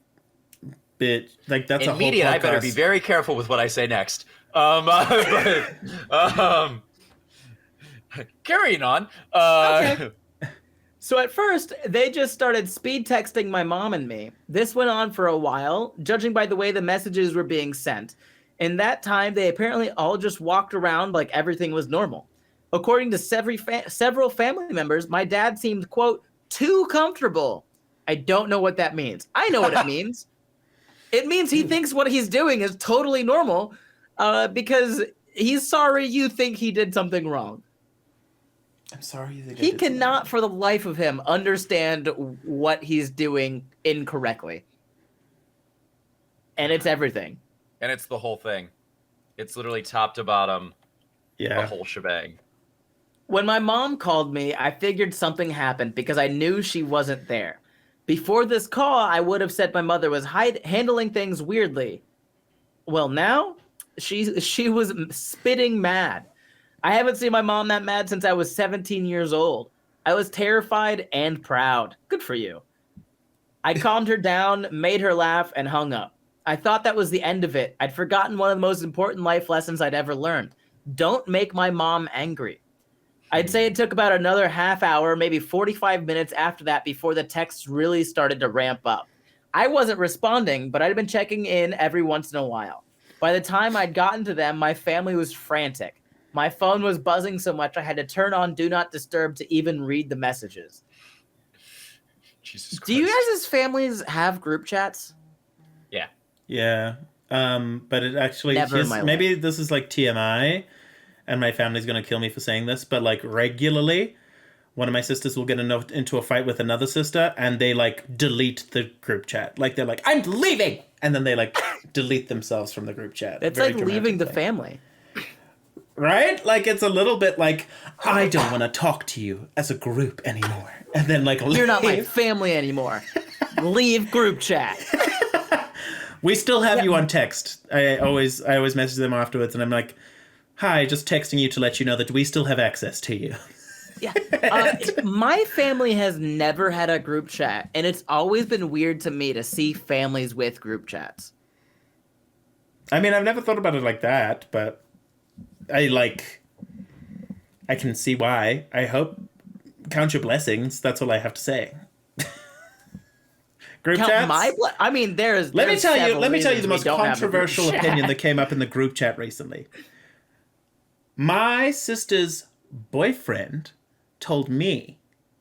bit like that's a whole Immediate, I better podcast. be very careful with what I say next. Carrying on. Okay. So at first, they just started speed texting my mom and me. This went on for a while, judging by the way the messages were being sent. In that time, they apparently all just walked around like everything was normal. According to several family members, my dad seemed, quote, too comfortable. I don't know what that means. I know what it means. It means he thinks what he's doing is totally normal because he's sorry you think he did something wrong. I'm sorry. You think I He did cannot, for the life of him, understand what he's doing incorrectly. and it's everything. And it's the whole thing. It's literally top to bottom, Yeah. the whole shebang. When my mom called me, I figured something happened because I knew she wasn't there. Before this call, I would have said my mother was handling things weirdly. Well, now she was spitting mad. I haven't seen my mom that mad since I was 17 years old. I was terrified and proud. Good for you. I calmed her down, made her laugh, and hung up. I thought that was the end of it. I'd forgotten one of the most important life lessons I'd ever learned. Don't make my mom angry. I'd say it took about another half hour, maybe 45 minutes after that before the texts really started to ramp up. I wasn't responding, but I'd been checking in every once in a while. By the time I'd gotten to them, my family was frantic. My phone was buzzing so much I had to turn on Do Not Disturb to even read the messages. Jesus Christ. Do you guys' families have group chats? Yeah. Yeah. But it actually... Never in my maybe this is like TMI, and my family's going to kill me for saying this, but like regularly, one of my sisters will get into a fight with another sister, and they like delete the group chat. Like they're like, I'm leaving! And then they like delete themselves from the group chat. It's Very like leaving the dramatically. family. Right? Like, it's a little bit like, I don't want to talk to you as a group anymore. And then, like, You're not my leave. family anymore. Leave group chat. We still have you on text. I always message them afterwards, and I'm like, hi, just texting you to let you know that we still have access to you. Yeah. My family has never had a group chat, and it's always been weird to me to see families with group chats. I mean, I've never thought about it like that, but I can see why. I hope, count your blessings. That's all I have to say. Group chats? I mean, there's Let me tell you the reasons we most don't have a group controversial chat. opinion that came up in the group chat recently. My sister's boyfriend told me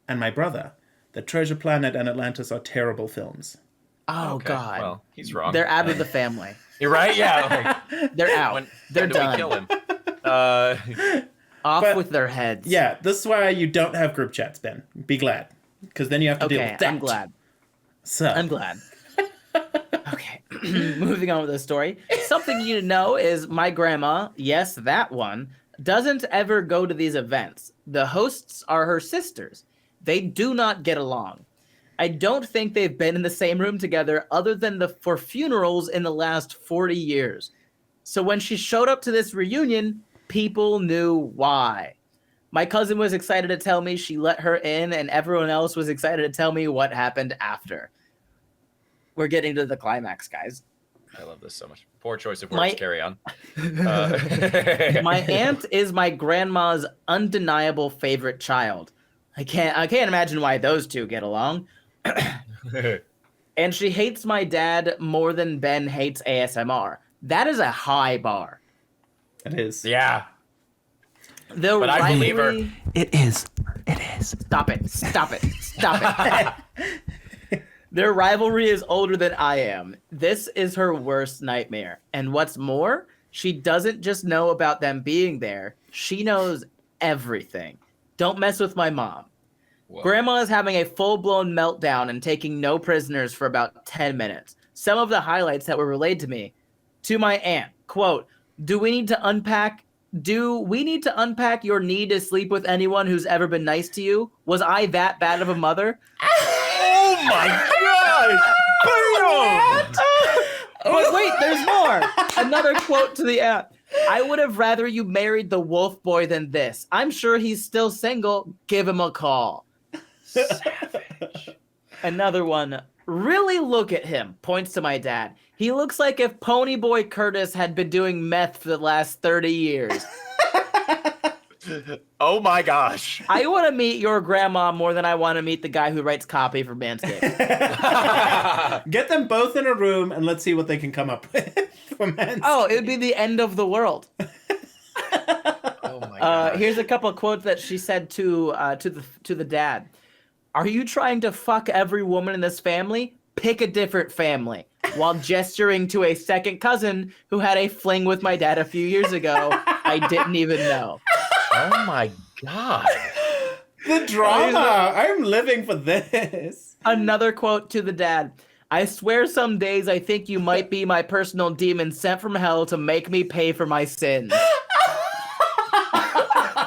and my brother that Treasure Planet and Atlantis are terrible films. Oh, Okay, God. well, he's wrong. They're out of the family. You're right? Yeah. Like, They're out. They're when do we done. kill him? Off But- with their heads. Yeah, this is why you don't have group chats, Ben. Be glad. Because then you have to deal Okay, with that. I'm glad. So, I'm glad. Okay, moving on with the story. Something you need to know is my grandma, yes, that one, doesn't ever go to these events. The hosts are her sisters. They do not get along. I don't think they've been in the same room together other than for funerals in the last 40 years. So when she showed up to this reunion, people knew why. My cousin was excited to tell me she let her in, and everyone else was excited to tell me what happened after. We're getting to the climax, guys. I love this so much. Poor choice of words. My- Carry on. My aunt is my grandma's undeniable favorite child. I can't imagine why those two get along. And she hates my dad more than Ben hates ASMR. That is a high bar. it is. Yeah. The But I believe her. rivalry- It is. It is. Stop it. Stop it. Stop it. Their rivalry is older than I am. This is her worst nightmare. And what's more, she doesn't just know about them being there. She knows everything. Don't mess with my mom. Whoa. Grandma is having a full-blown meltdown and taking no prisoners for about 10 minutes. Some of the highlights that were relayed to me. To my aunt, quote, Do we need to unpack your need to sleep with anyone who's ever been nice to you? Was I that bad of a mother? Oh my gosh! But wait, there's more. Another quote to the aunt. I would have rather you married the wolf boy than this. I'm sure he's still single. Give him a call. Savage. Another one. Really look at him. Points to my dad. He looks like if Ponyboy Curtis had been doing meth for the last 30 years. Oh my gosh. I want to meet your grandma more than I want to meet the guy who writes copy for Manscaped. Get them both in a room and let's see what they can come up with. For Manscaped. Oh, it would be the end of the world. Oh my gosh. Here's a couple of quotes that she said to the dad. Are you trying to fuck every woman in this family? Pick a different family. While gesturing to a second cousin who had a fling with my dad a few years ago, I didn't even know. Oh my god. The drama. I'm living for this. Another quote to the dad. I swear some days I think you might be my personal demon sent from hell to make me pay for my sins.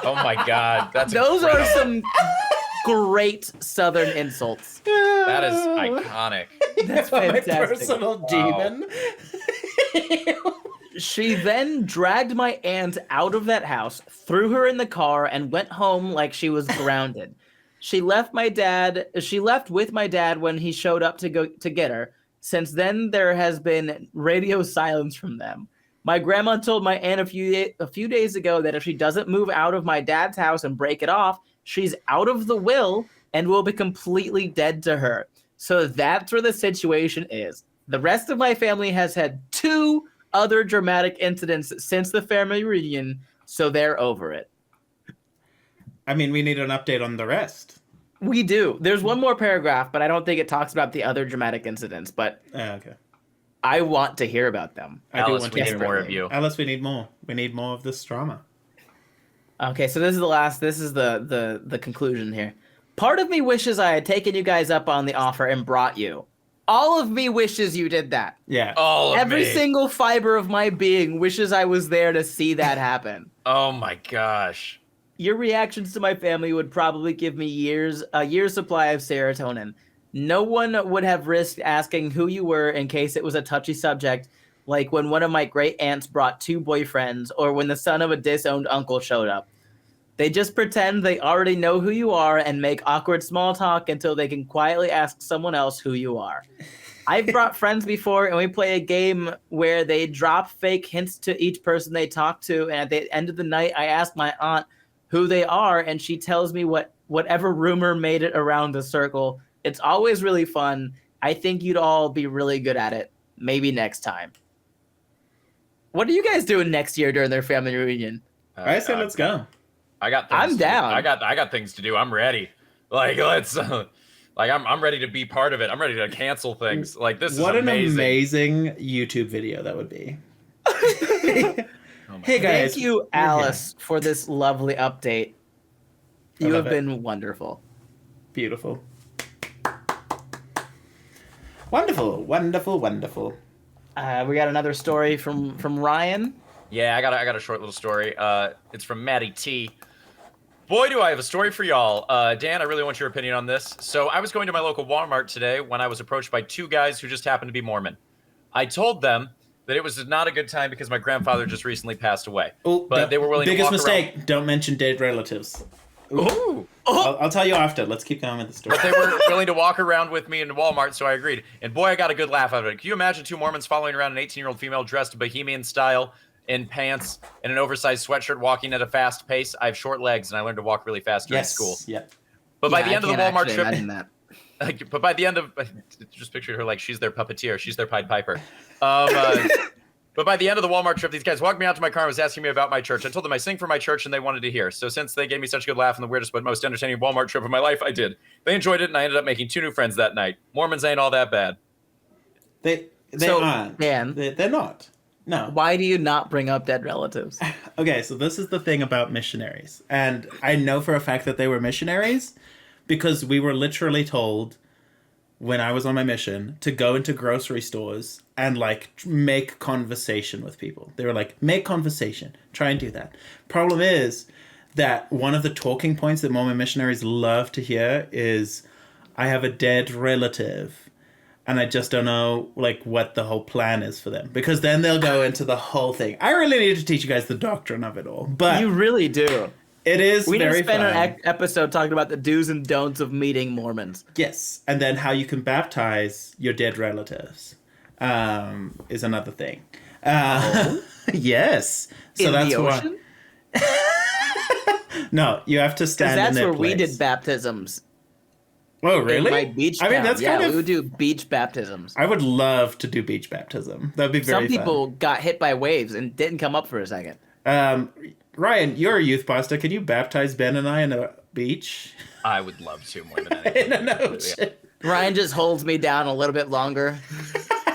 Oh my God, Those are some great Southern insults. That is iconic. That's My fantastic. personal demon. She then dragged my aunt out of that house, threw her in the car, and went home like she was grounded. She left with my dad when he showed up to get her. Since then, there has been radio silence from them. My grandma told my aunt a few days ago that if she doesn't move out of my dad's house and break it off, she's out of the will and will be completely dead to her. So that's where the situation is. The rest of my family has had 2 other dramatic incidents since the family reunion, so they're over it. I mean, we need an update on the rest. We do. There's one more paragraph, but I don't think it talks about the other dramatic incidents, but Okay. I want to hear about them. Alice, we need more of you. Alice, we need more. We need more of this drama. Okay, so this is the conclusion here. Part of me wishes I had taken you guys up on the offer and brought you. All of me wishes you did that. Yeah. Every single fiber of my being wishes I was there to see that happen. Oh my gosh. Your reactions to my family would probably give me a year's supply of serotonin. No one would have risked asking who you were in case it was a touchy subject, like when one of my great aunts brought 2 boyfriends or when the son of a disowned uncle showed up. They just pretend they already know who you are and make awkward small talk until they can quietly ask someone else who you are. I've brought friends before, and we play a game where they drop fake hints to each person they talk to, and at the end of the night, I ask my aunt who they are, and she tells me whatever rumor made it around the circle. It's always really fun. I think you'd all be really good at it. Maybe next time. What are you guys doing next year during their family reunion? I say let's go. I got things I'm down. I got things to do. I'm ready. Like let's I'm ready to be part of it. I'm ready to cancel things. Like this is amazing. What an amazing YouTube video that would be. Hey guys. Thank you, Alice, for this lovely update. You have been wonderful. Beautiful. Wonderful, wonderful, wonderful. We got another story from Ryan. Yeah, I got a short little story. It's from Maddie T. Boy, do I have a story for y'all. Dan, I really want your opinion on this. So I was going to my local Walmart today when I was approached by 2 guys who just happened to be Mormon. I told them that it was not a good time because my grandfather just recently passed away. Oh, but they were willing to walk mistake. around. Don't mention dead relatives. Ooh. I'll tell you after. Let's keep going with the story. But they were willing to walk around with me in Walmart, so I agreed. And boy, I got a good laugh out of it. Can you imagine 2 Mormons following around an 18-year-old female dressed bohemian style in pants and an oversized sweatshirt walking at a fast pace? I have short legs, and I learned to walk really fast during school. Yeah. But by the end of the Walmart trip, that. but by the end of, just picture her like she's their puppeteer, she's their Pied Piper. But by the end of the Walmart trip, these guys walked me out to my car and was asking me about my church. I told them I sing for my church and they wanted to hear. So since they gave me such a good laugh on the weirdest but most entertaining Walmart trip of my life, I did. They enjoyed it, and I ended up making 2 new friends that night. Mormons ain't all that bad. They aren't. Dan, They're not. No. why do you not bring up dead relatives? Okay, so this is the thing about missionaries. And I know for a fact that they were missionaries because we were literally told when I was on my mission to go into grocery stores and like make conversation with people. They were like, make conversation, try and do that. Problem is that one of the talking points that Mormon missionaries love to hear is, I have a dead relative and I just don't know like what the whole plan is for them, because then they'll go into the whole thing. I really need to teach you guys the doctrine of it all, but You really do. it is We need very to spend fun. an episode talking about the do's and don'ts of meeting Mormons. Yes, and then how you can baptize your dead relatives is another thing. Yes, so In that's the why. ocean? No, you have to stand. That's in their where we place. did baptisms. Oh, really? In my beach I mean, town. that's yeah, kind of. we would do beach baptisms. I would love to do beach baptism. That'd be very Some people got hit by waves and didn't come up for a second. fun. Ryan, you're a youth pastor. Can you baptize Ben and I in a beach? I would love to more than anything. In an ocean. Ryan just holds me down a little bit longer.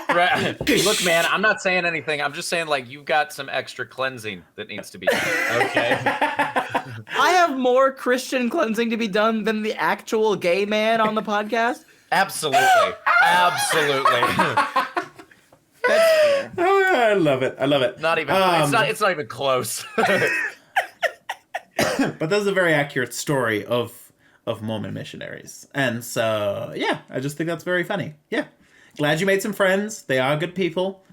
Right. Look, man, I'm not saying anything. I'm just saying, like, you've got some extra cleansing that needs to be done. Okay. I have more Christian cleansing to be done than the actual gay man on the podcast. Absolutely. Absolutely. That's fair. Oh, I love it. I love it. Not even it's not even close. But that's a very accurate story of Mormon missionaries. And so, yeah, I just think that's very funny. Yeah. Glad you made some friends. They are good people.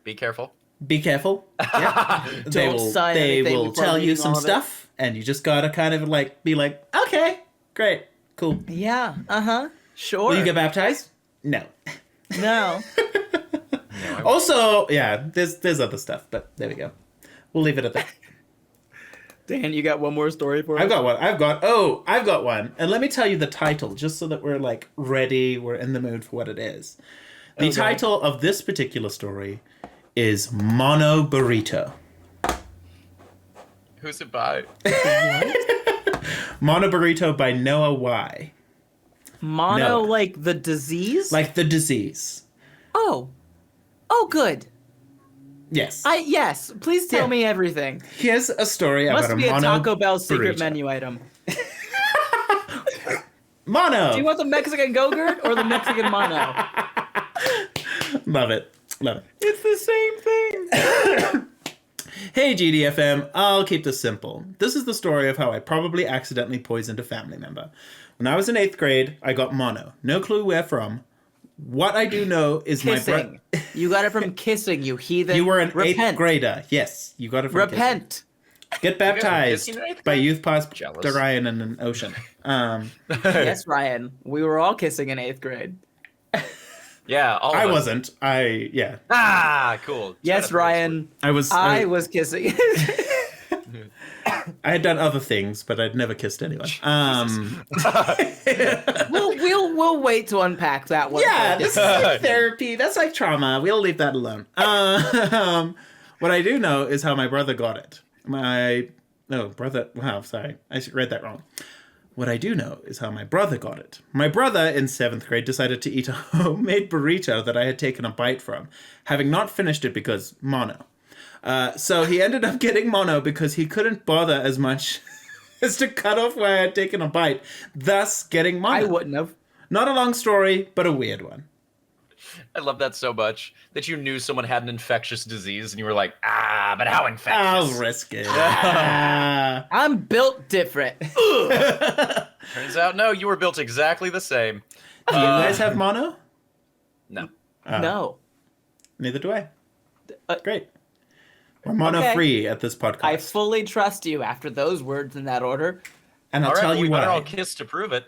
Be careful. Be careful. Yeah. They will tell you some stuff, and you just gotta kind of like be like, okay, great, cool. Yeah. Sure. Will you get baptized? No. No. Also, yeah, there's other stuff, but there we go. We'll leave it at that. Dan, you got one more story for us? I've got one. And let me tell you the title, just so that we're like ready, we're in the mood for what it is. The title of this particular story is Mono Burrito. Who's it by? Mono Burrito by Noah Y. Mono, like the disease? Like the disease. Oh, good. Yes. Yes. Please tell me everything. Here's a story about Must a be a mono Taco Bell secret burrito. menu item. Mono. Do you want the Mexican Go-Gurt or the Mexican Mono? Love it. Love it. It's the same thing. Hey, GDFM, I'll keep this simple. This is the story of how I probably accidentally poisoned a family member. When I was in 8th grade, I got mono. No clue where from. What I do know is Kissing. You got it from kissing, you heathen. You were an Repent. 8th grader. Yes, you got it from Repent. Kissing. Get baptized kissing in 8th by grade? youth pastor Jealous. Ryan in an ocean. Yes, Ryan. We were all kissing in 8th grade. Yeah, all of I us. wasn't. Yeah. Ah, cool. Yes, Ryan. I was kissing. I had done other things, but I'd never kissed anyone. We'll wait to unpack that one. Yeah, this is like therapy. That's like trauma. We'll leave that alone. What I do know is how my brother got it. Wow, sorry. I read that wrong. What I do know is how my brother got it. My brother in 7th grade decided to eat a homemade burrito that I had taken a bite from, having not finished it because mono. So he ended up getting mono because he couldn't bother as much as to cut off where I had taken a bite, thus getting mono. I wouldn't have. Not a long story, but a weird one. I love that so much that you knew someone had an infectious disease and you were like, but how infectious? I'll risk it. I'm built different. Turns out, no, you were built exactly the same. Do you guys have mono? No. No. Neither do I. Great. We're mono-free at this podcast. I fully trust you after those words in that order. And I'll All right, tell well, you we better why. all kiss to prove it.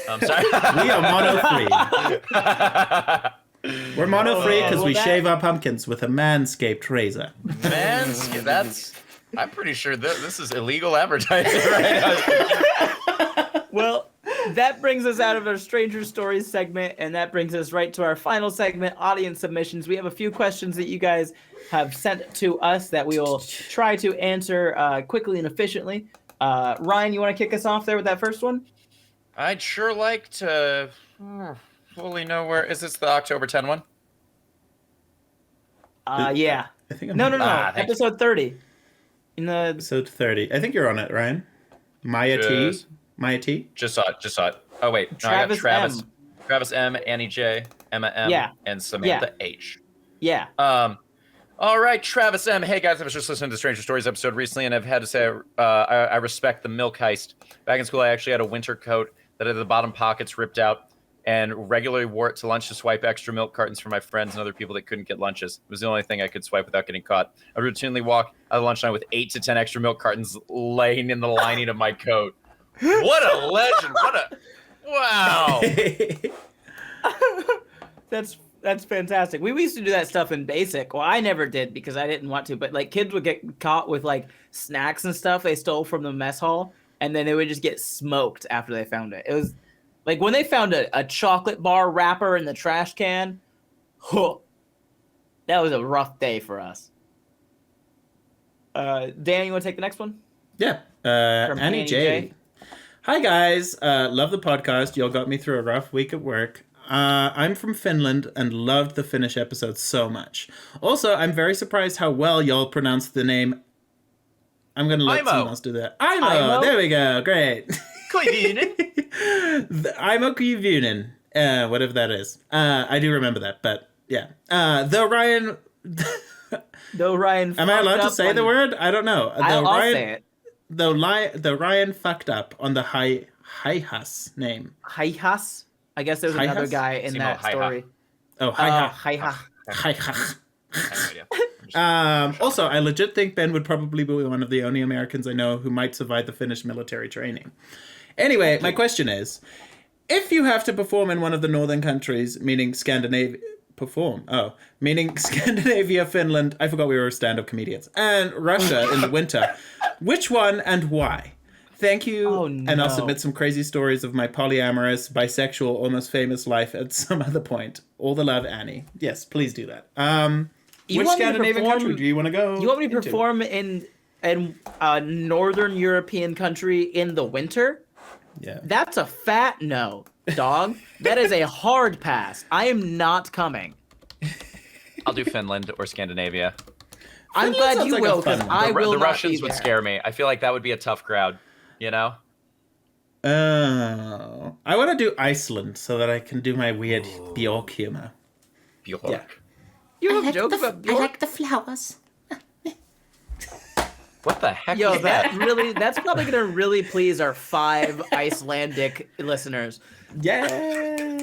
I'm sorry. We are mono-free. We're mono-free because we that- shave our pumpkins with a manscaped razor. Man, I'm pretty sure this is illegal advertising right now. Well, that brings us out of our Stranger Stories segment, and that brings us right to our final segment, audience submissions. We have a few questions that you guys have sent to us that we will try to answer quickly and efficiently. Ryan, you want to kick us off there with that first one? I'd sure like to fully know where. Is this the October 10 one? Yeah. I think I'm No. thank you. Episode 30. In the Episode 30. I think you're on it, Ryan. Maya Yes. T. Maya T. Just saw it. Oh, wait. No, I got Travis M. Travis M, Annie J, Emma M, Yeah. and Samantha H. Yeah. All right, Travis M. Hey, guys, I was just listening to Stranger Stories episode recently, and I've had to say I respect the milk heist. Back in school, I actually had a winter coat that had the bottom pockets ripped out and regularly wore it to lunch to swipe extra milk cartons for my friends and other people that couldn't get lunches. It was the only thing I could swipe without getting caught. I would routinely walk out of lunchtime with 8 to 10 extra milk cartons laying in the lining of my coat. What a legend. Wow. That's fantastic. We used to do that stuff in basic. Well, I never did because I didn't want to, but like kids would get caught with like snacks and stuff they stole from the mess hall, and then they would just get smoked after they found it. It was like when they found a chocolate bar wrapper in the trash can. That was a rough day for us. Dan, you want to take the next one? Yeah. From Annie J. Hi, guys. Love the podcast. Y'all got me through a rough week at work. I'm from Finland and loved the Finnish episode so much. Also, I'm very surprised how well y'all pronounce the name. I'm going to let Imo. someone else do that. Imo. Imo? There we go. Great. Koivinen. Imo Koivunen. Whatever that is. I do remember that, but yeah. Though Ryan... Though Ryan Am I allowed to fucked say up the on- word? I don't know. I'll Ryan, say it. Though Ryan fucked up on the Haihas name. Haihas. I guess there's another Haihas? guy in Simo that Haiha. story. Oh, Haiha. Haiha. Haiha. I have no idea. Also, I legit think Ben would probably be one of the only Americans I know who might survive the Finnish military training. Anyway, my question is, if you have to perform in one of the northern countries, meaning Scandinavia, Finland, I forgot we were stand-up comedians, and Russia in the winter, which one and why? Thank you, Oh, and I'll no. submit some crazy stories of my polyamorous, bisexual, almost famous life at some other point. All the love, Annie. Yes, please do that. You Which want me to Scandinavian perform- country do you want to go? You want me to into? perform in a northern European country in the winter? Yeah. That's a fat no, dog. That is a hard pass. I am not coming. I'll do Finland or Scandinavia. I'm Finland glad sounds you like a will, fun because one. I will The not Russians be would there. scare me. I feel like that would be a tough crowd. You know? Oh, I want to do Iceland so that I can do my weird Bjork humor. Bjork. Yeah. You have jokes about Bjork? the flowers. What the heck Yo, is that? that's probably gonna really please our 5 Icelandic listeners. Yeah.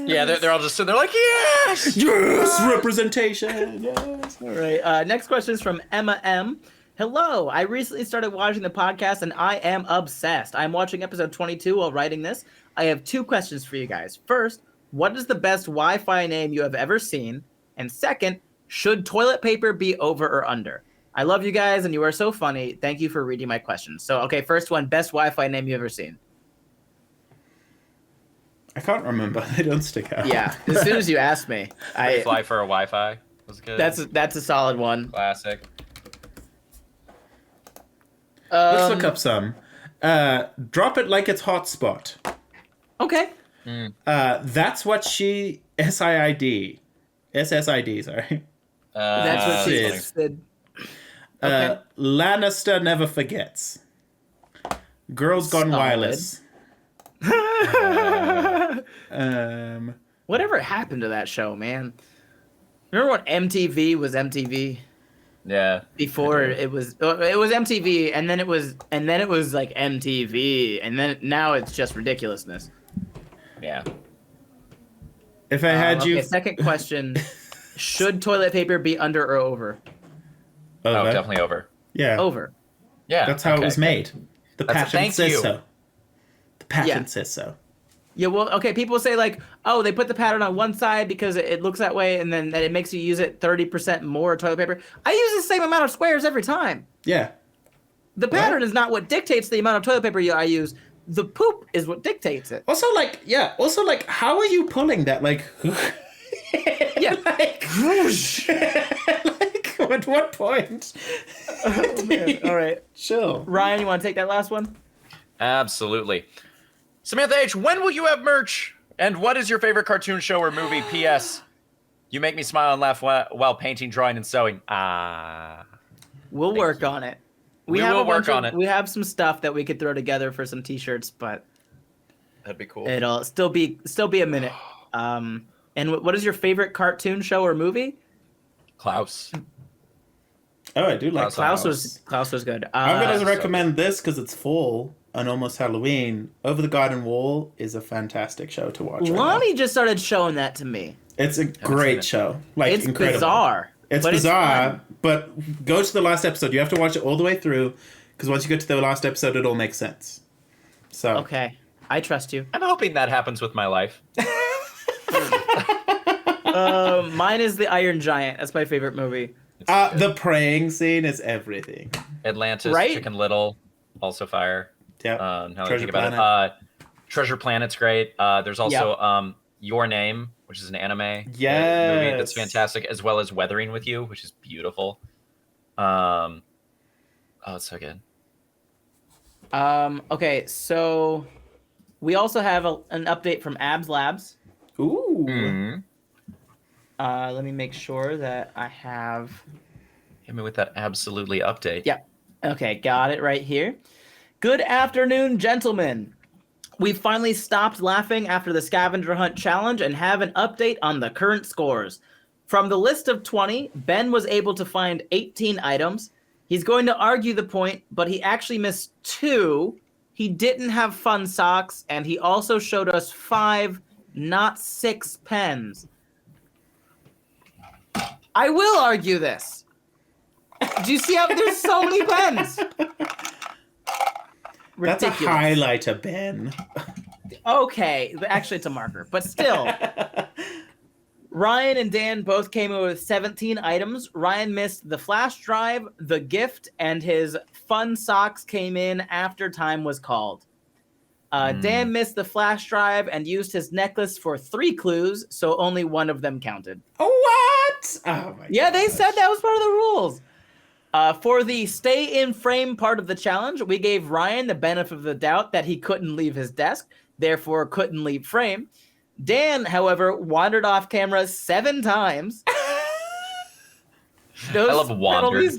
Yeah, they're all just sitting there like, yes! Yes, representation. Yes. All right. Next question is from Emma M. Hello. I recently started watching the podcast and I am obsessed. I'm watching episode 22 while writing this. I have 2 questions for you guys. First, what is the best Wi-Fi name you have ever seen? And second, should toilet paper be over or under? I love you guys and you are so funny. Thank you for reading my questions. So, okay, first one, best Wi-Fi name you ever seen? I can't remember. They don't stick out. Yeah, as soon as you asked me, Fly for a Wi-Fi was good. that's a solid one. classic. Let's look up some. Drop it like it's hotspot. Okay. That's what she SSID, sorry. That's what she Sid. said. Okay. Lannister never forgets. Girls Gone Solid. Wireless. Whatever happened to that show, man? Remember when MTV was MTV? Yeah. Before it was MTV, and then it was like MTV, and then now it's just ridiculousness. Yeah. If I had Okay, you second question: should toilet paper be under or over? Oh, over. definitely over. Yeah. Over. Yeah. That's how it okay. was made. The That's a patent thank says you. so. The patent Yeah. says so. Yeah, well, okay, people say like, oh, they put the pattern on one side because it looks that way, and then it makes you use it 30% more toilet paper. I use the same amount of squares every time. Yeah. The pattern is not what dictates the amount of toilet paper I use. The poop is what dictates it. Also, like, how are you pulling that? Like, Yeah. like, whoosh. Like, at what point? Oh, man. All right. Chill. Ryan, you want to take that last one? Absolutely. Samantha H., when will you have merch? And what is your favorite cartoon show or movie? P.S. You make me smile and laugh while painting, drawing, and sewing. We'll work on it. We have will a bunch work on of- it. We have some stuff that we could throw together for some t-shirts, but That'd be cool. it'll still be a minute. And what is your favorite cartoon show or movie? Klaus. Oh, I do like Klaus. Klaus was good. I'm going to so- recommend this because it's fall and almost Halloween. Over the Garden Wall is a fantastic show to watch. Right now. Lonnie just started showing that to me. It's a seen great it. show. Like, It's incredible. bizarre. It's but bizarre, fun. but go to the last episode. You have to watch it all the way through because once you get to the last episode, it all makes sense. So Okay, I trust you. I'm hoping that happens with my life. Mine is The Iron Giant. That's my favorite movie. the praying scene is everything. Atlantis, Right? Chicken Little, also fire. Yeah. Now that I Treasure think about Planet. it. Treasure Planet's great. There's also Your Name, which is an anime movie that's Yes. fantastic, as well as Weathering with You, which is beautiful. Oh, it's so good. Okay, so we also have an update from Abs Labs. Ooh. Mm. Let me make sure that I have. Hit me with that absolutely update. Yeah. Okay, got it right here. Good afternoon, gentlemen. We finally stopped laughing after the scavenger hunt challenge and have an update on the current scores. From the list of 20, Ben was able to find 18 items. He's going to argue the point, but he actually missed 2. He didn't have fun socks, and he also showed us 5, not 6 pens. I will argue this. Do you see how there's so many pens? That's a highlighter, Ben. Okay, actually it's a marker, but still. Ryan and Dan both came in with 17 items. Ryan missed the flash drive, the gift, and his fun socks came in after time was called. Dan missed the flash drive and used his necklace for 3 clues, so only one of them counted. What? Oh my Yeah, gosh. they said that was part of the rules. For the stay in frame part of the challenge, we gave Ryan the benefit of the doubt that he couldn't leave his desk, therefore couldn't leave frame. Dan, however, wandered off camera 7 times. I love wandered.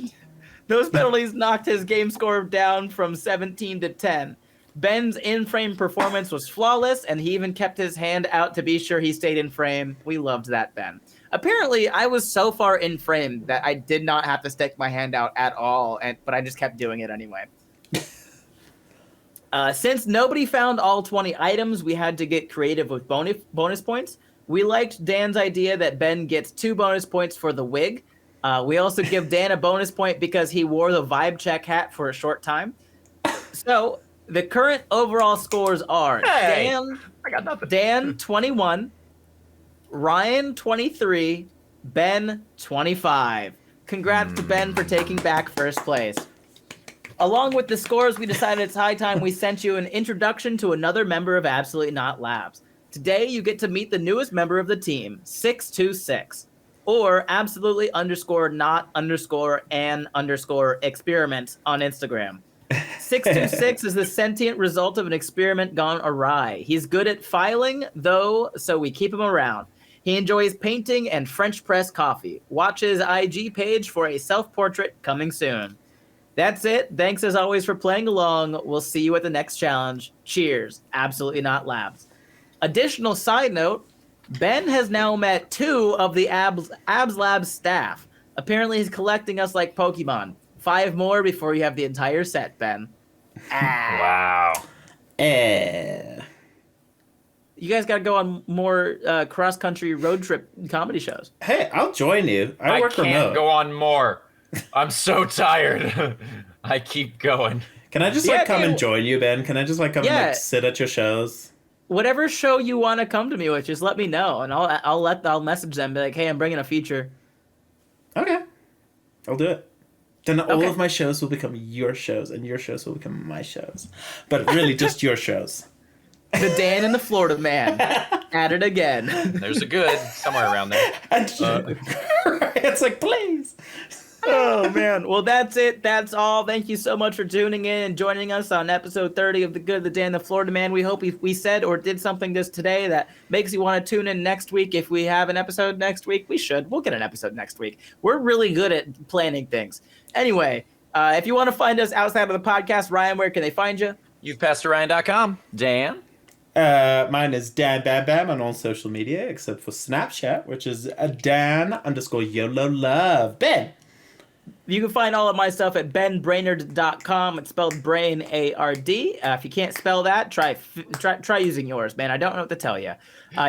Those penalties knocked his game score down from 17 to 10. Ben's in-frame performance was flawless, and he even kept his hand out to be sure he stayed in frame. We loved that, Ben. Apparently, I was so far in frame that I did not have to stick my hand out at all, but I just kept doing it anyway. Since nobody found all 20 items, we had to get creative with bonus points. We liked Dan's idea that Ben gets 2 bonus points for the wig. We also give Dan a bonus point because he wore the vibe check hat for a short time. So the current overall scores are I got nothing. Dan 21, Ryan 23, Ben 25. Congrats to Ben for taking back first place. Along with the scores, we decided it's high time we sent you an introduction to another member of Absolutely Not Labs. Today, you get to meet the newest member of the team, 626, or absolutely_not_an_experiment on Instagram. 626 is the sentient result of an experiment gone awry. He's good at filing, though, so we keep him around. He enjoys painting and French press coffee. Watch his IG page for a self-portrait coming soon. That's it. Thanks as always for playing along. We'll see you at the next challenge. Cheers. Absolutely Not Labs. Additional side note, Ben has now met 2 of the Abs Labs staff. Apparently he's collecting us like Pokemon. 5 more before you have the entire set, Ben. Wow. You guys got to go on more cross-country road trip comedy shows. Hey, I'll join you. I work can't remote. go on more. I'm so tired. I keep going. Can I just come and join you, Ben? Can I just come and sit at your shows? Whatever show you want to come to me with, just let me know, and I'll message them, be like, hey, I'm bringing a feature. Okay, I'll do it. Then all of my shows will become your shows, and your shows will become my shows. But really, just your shows. The Dan and the Florida Man. At it again. There's a good somewhere around there. It's like, please. Oh, man. Well, that's it. That's all. Thank you so much for tuning in and joining us on episode 30 of The Good, the Dan, and the Florida Man. We hope we said or did something this today that makes you want to tune in next week. If we have an episode next week, we should. We'll get an episode next week. We're really good at planning things. Anyway, if you want to find us outside of the podcast, Ryan, where can they find you? You'vePastorRyan.com. Dan? Mine is Dan Bam Bam on all social media, except for Snapchat, which is Dan_YOLO_love. Ben? You can find all of my stuff at benbrainard.com. It's spelled brain, A-R-D. If you can't spell that, try using yours, man. I don't know what to tell you.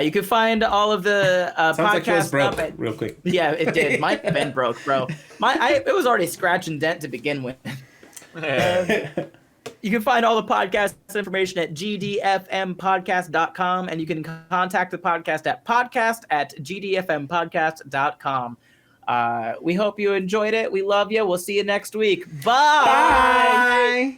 You can find all of the podcast broke, stuff at, real quick. Yeah, it did. My pen broke, bro. It was already scratch and dent to begin with. You can find all the podcast information at gdfmpodcast.com, and you can contact the podcast at podcast@gdfmpodcast.com. We hope you enjoyed it. We love you. We'll see you next week. Bye. Bye.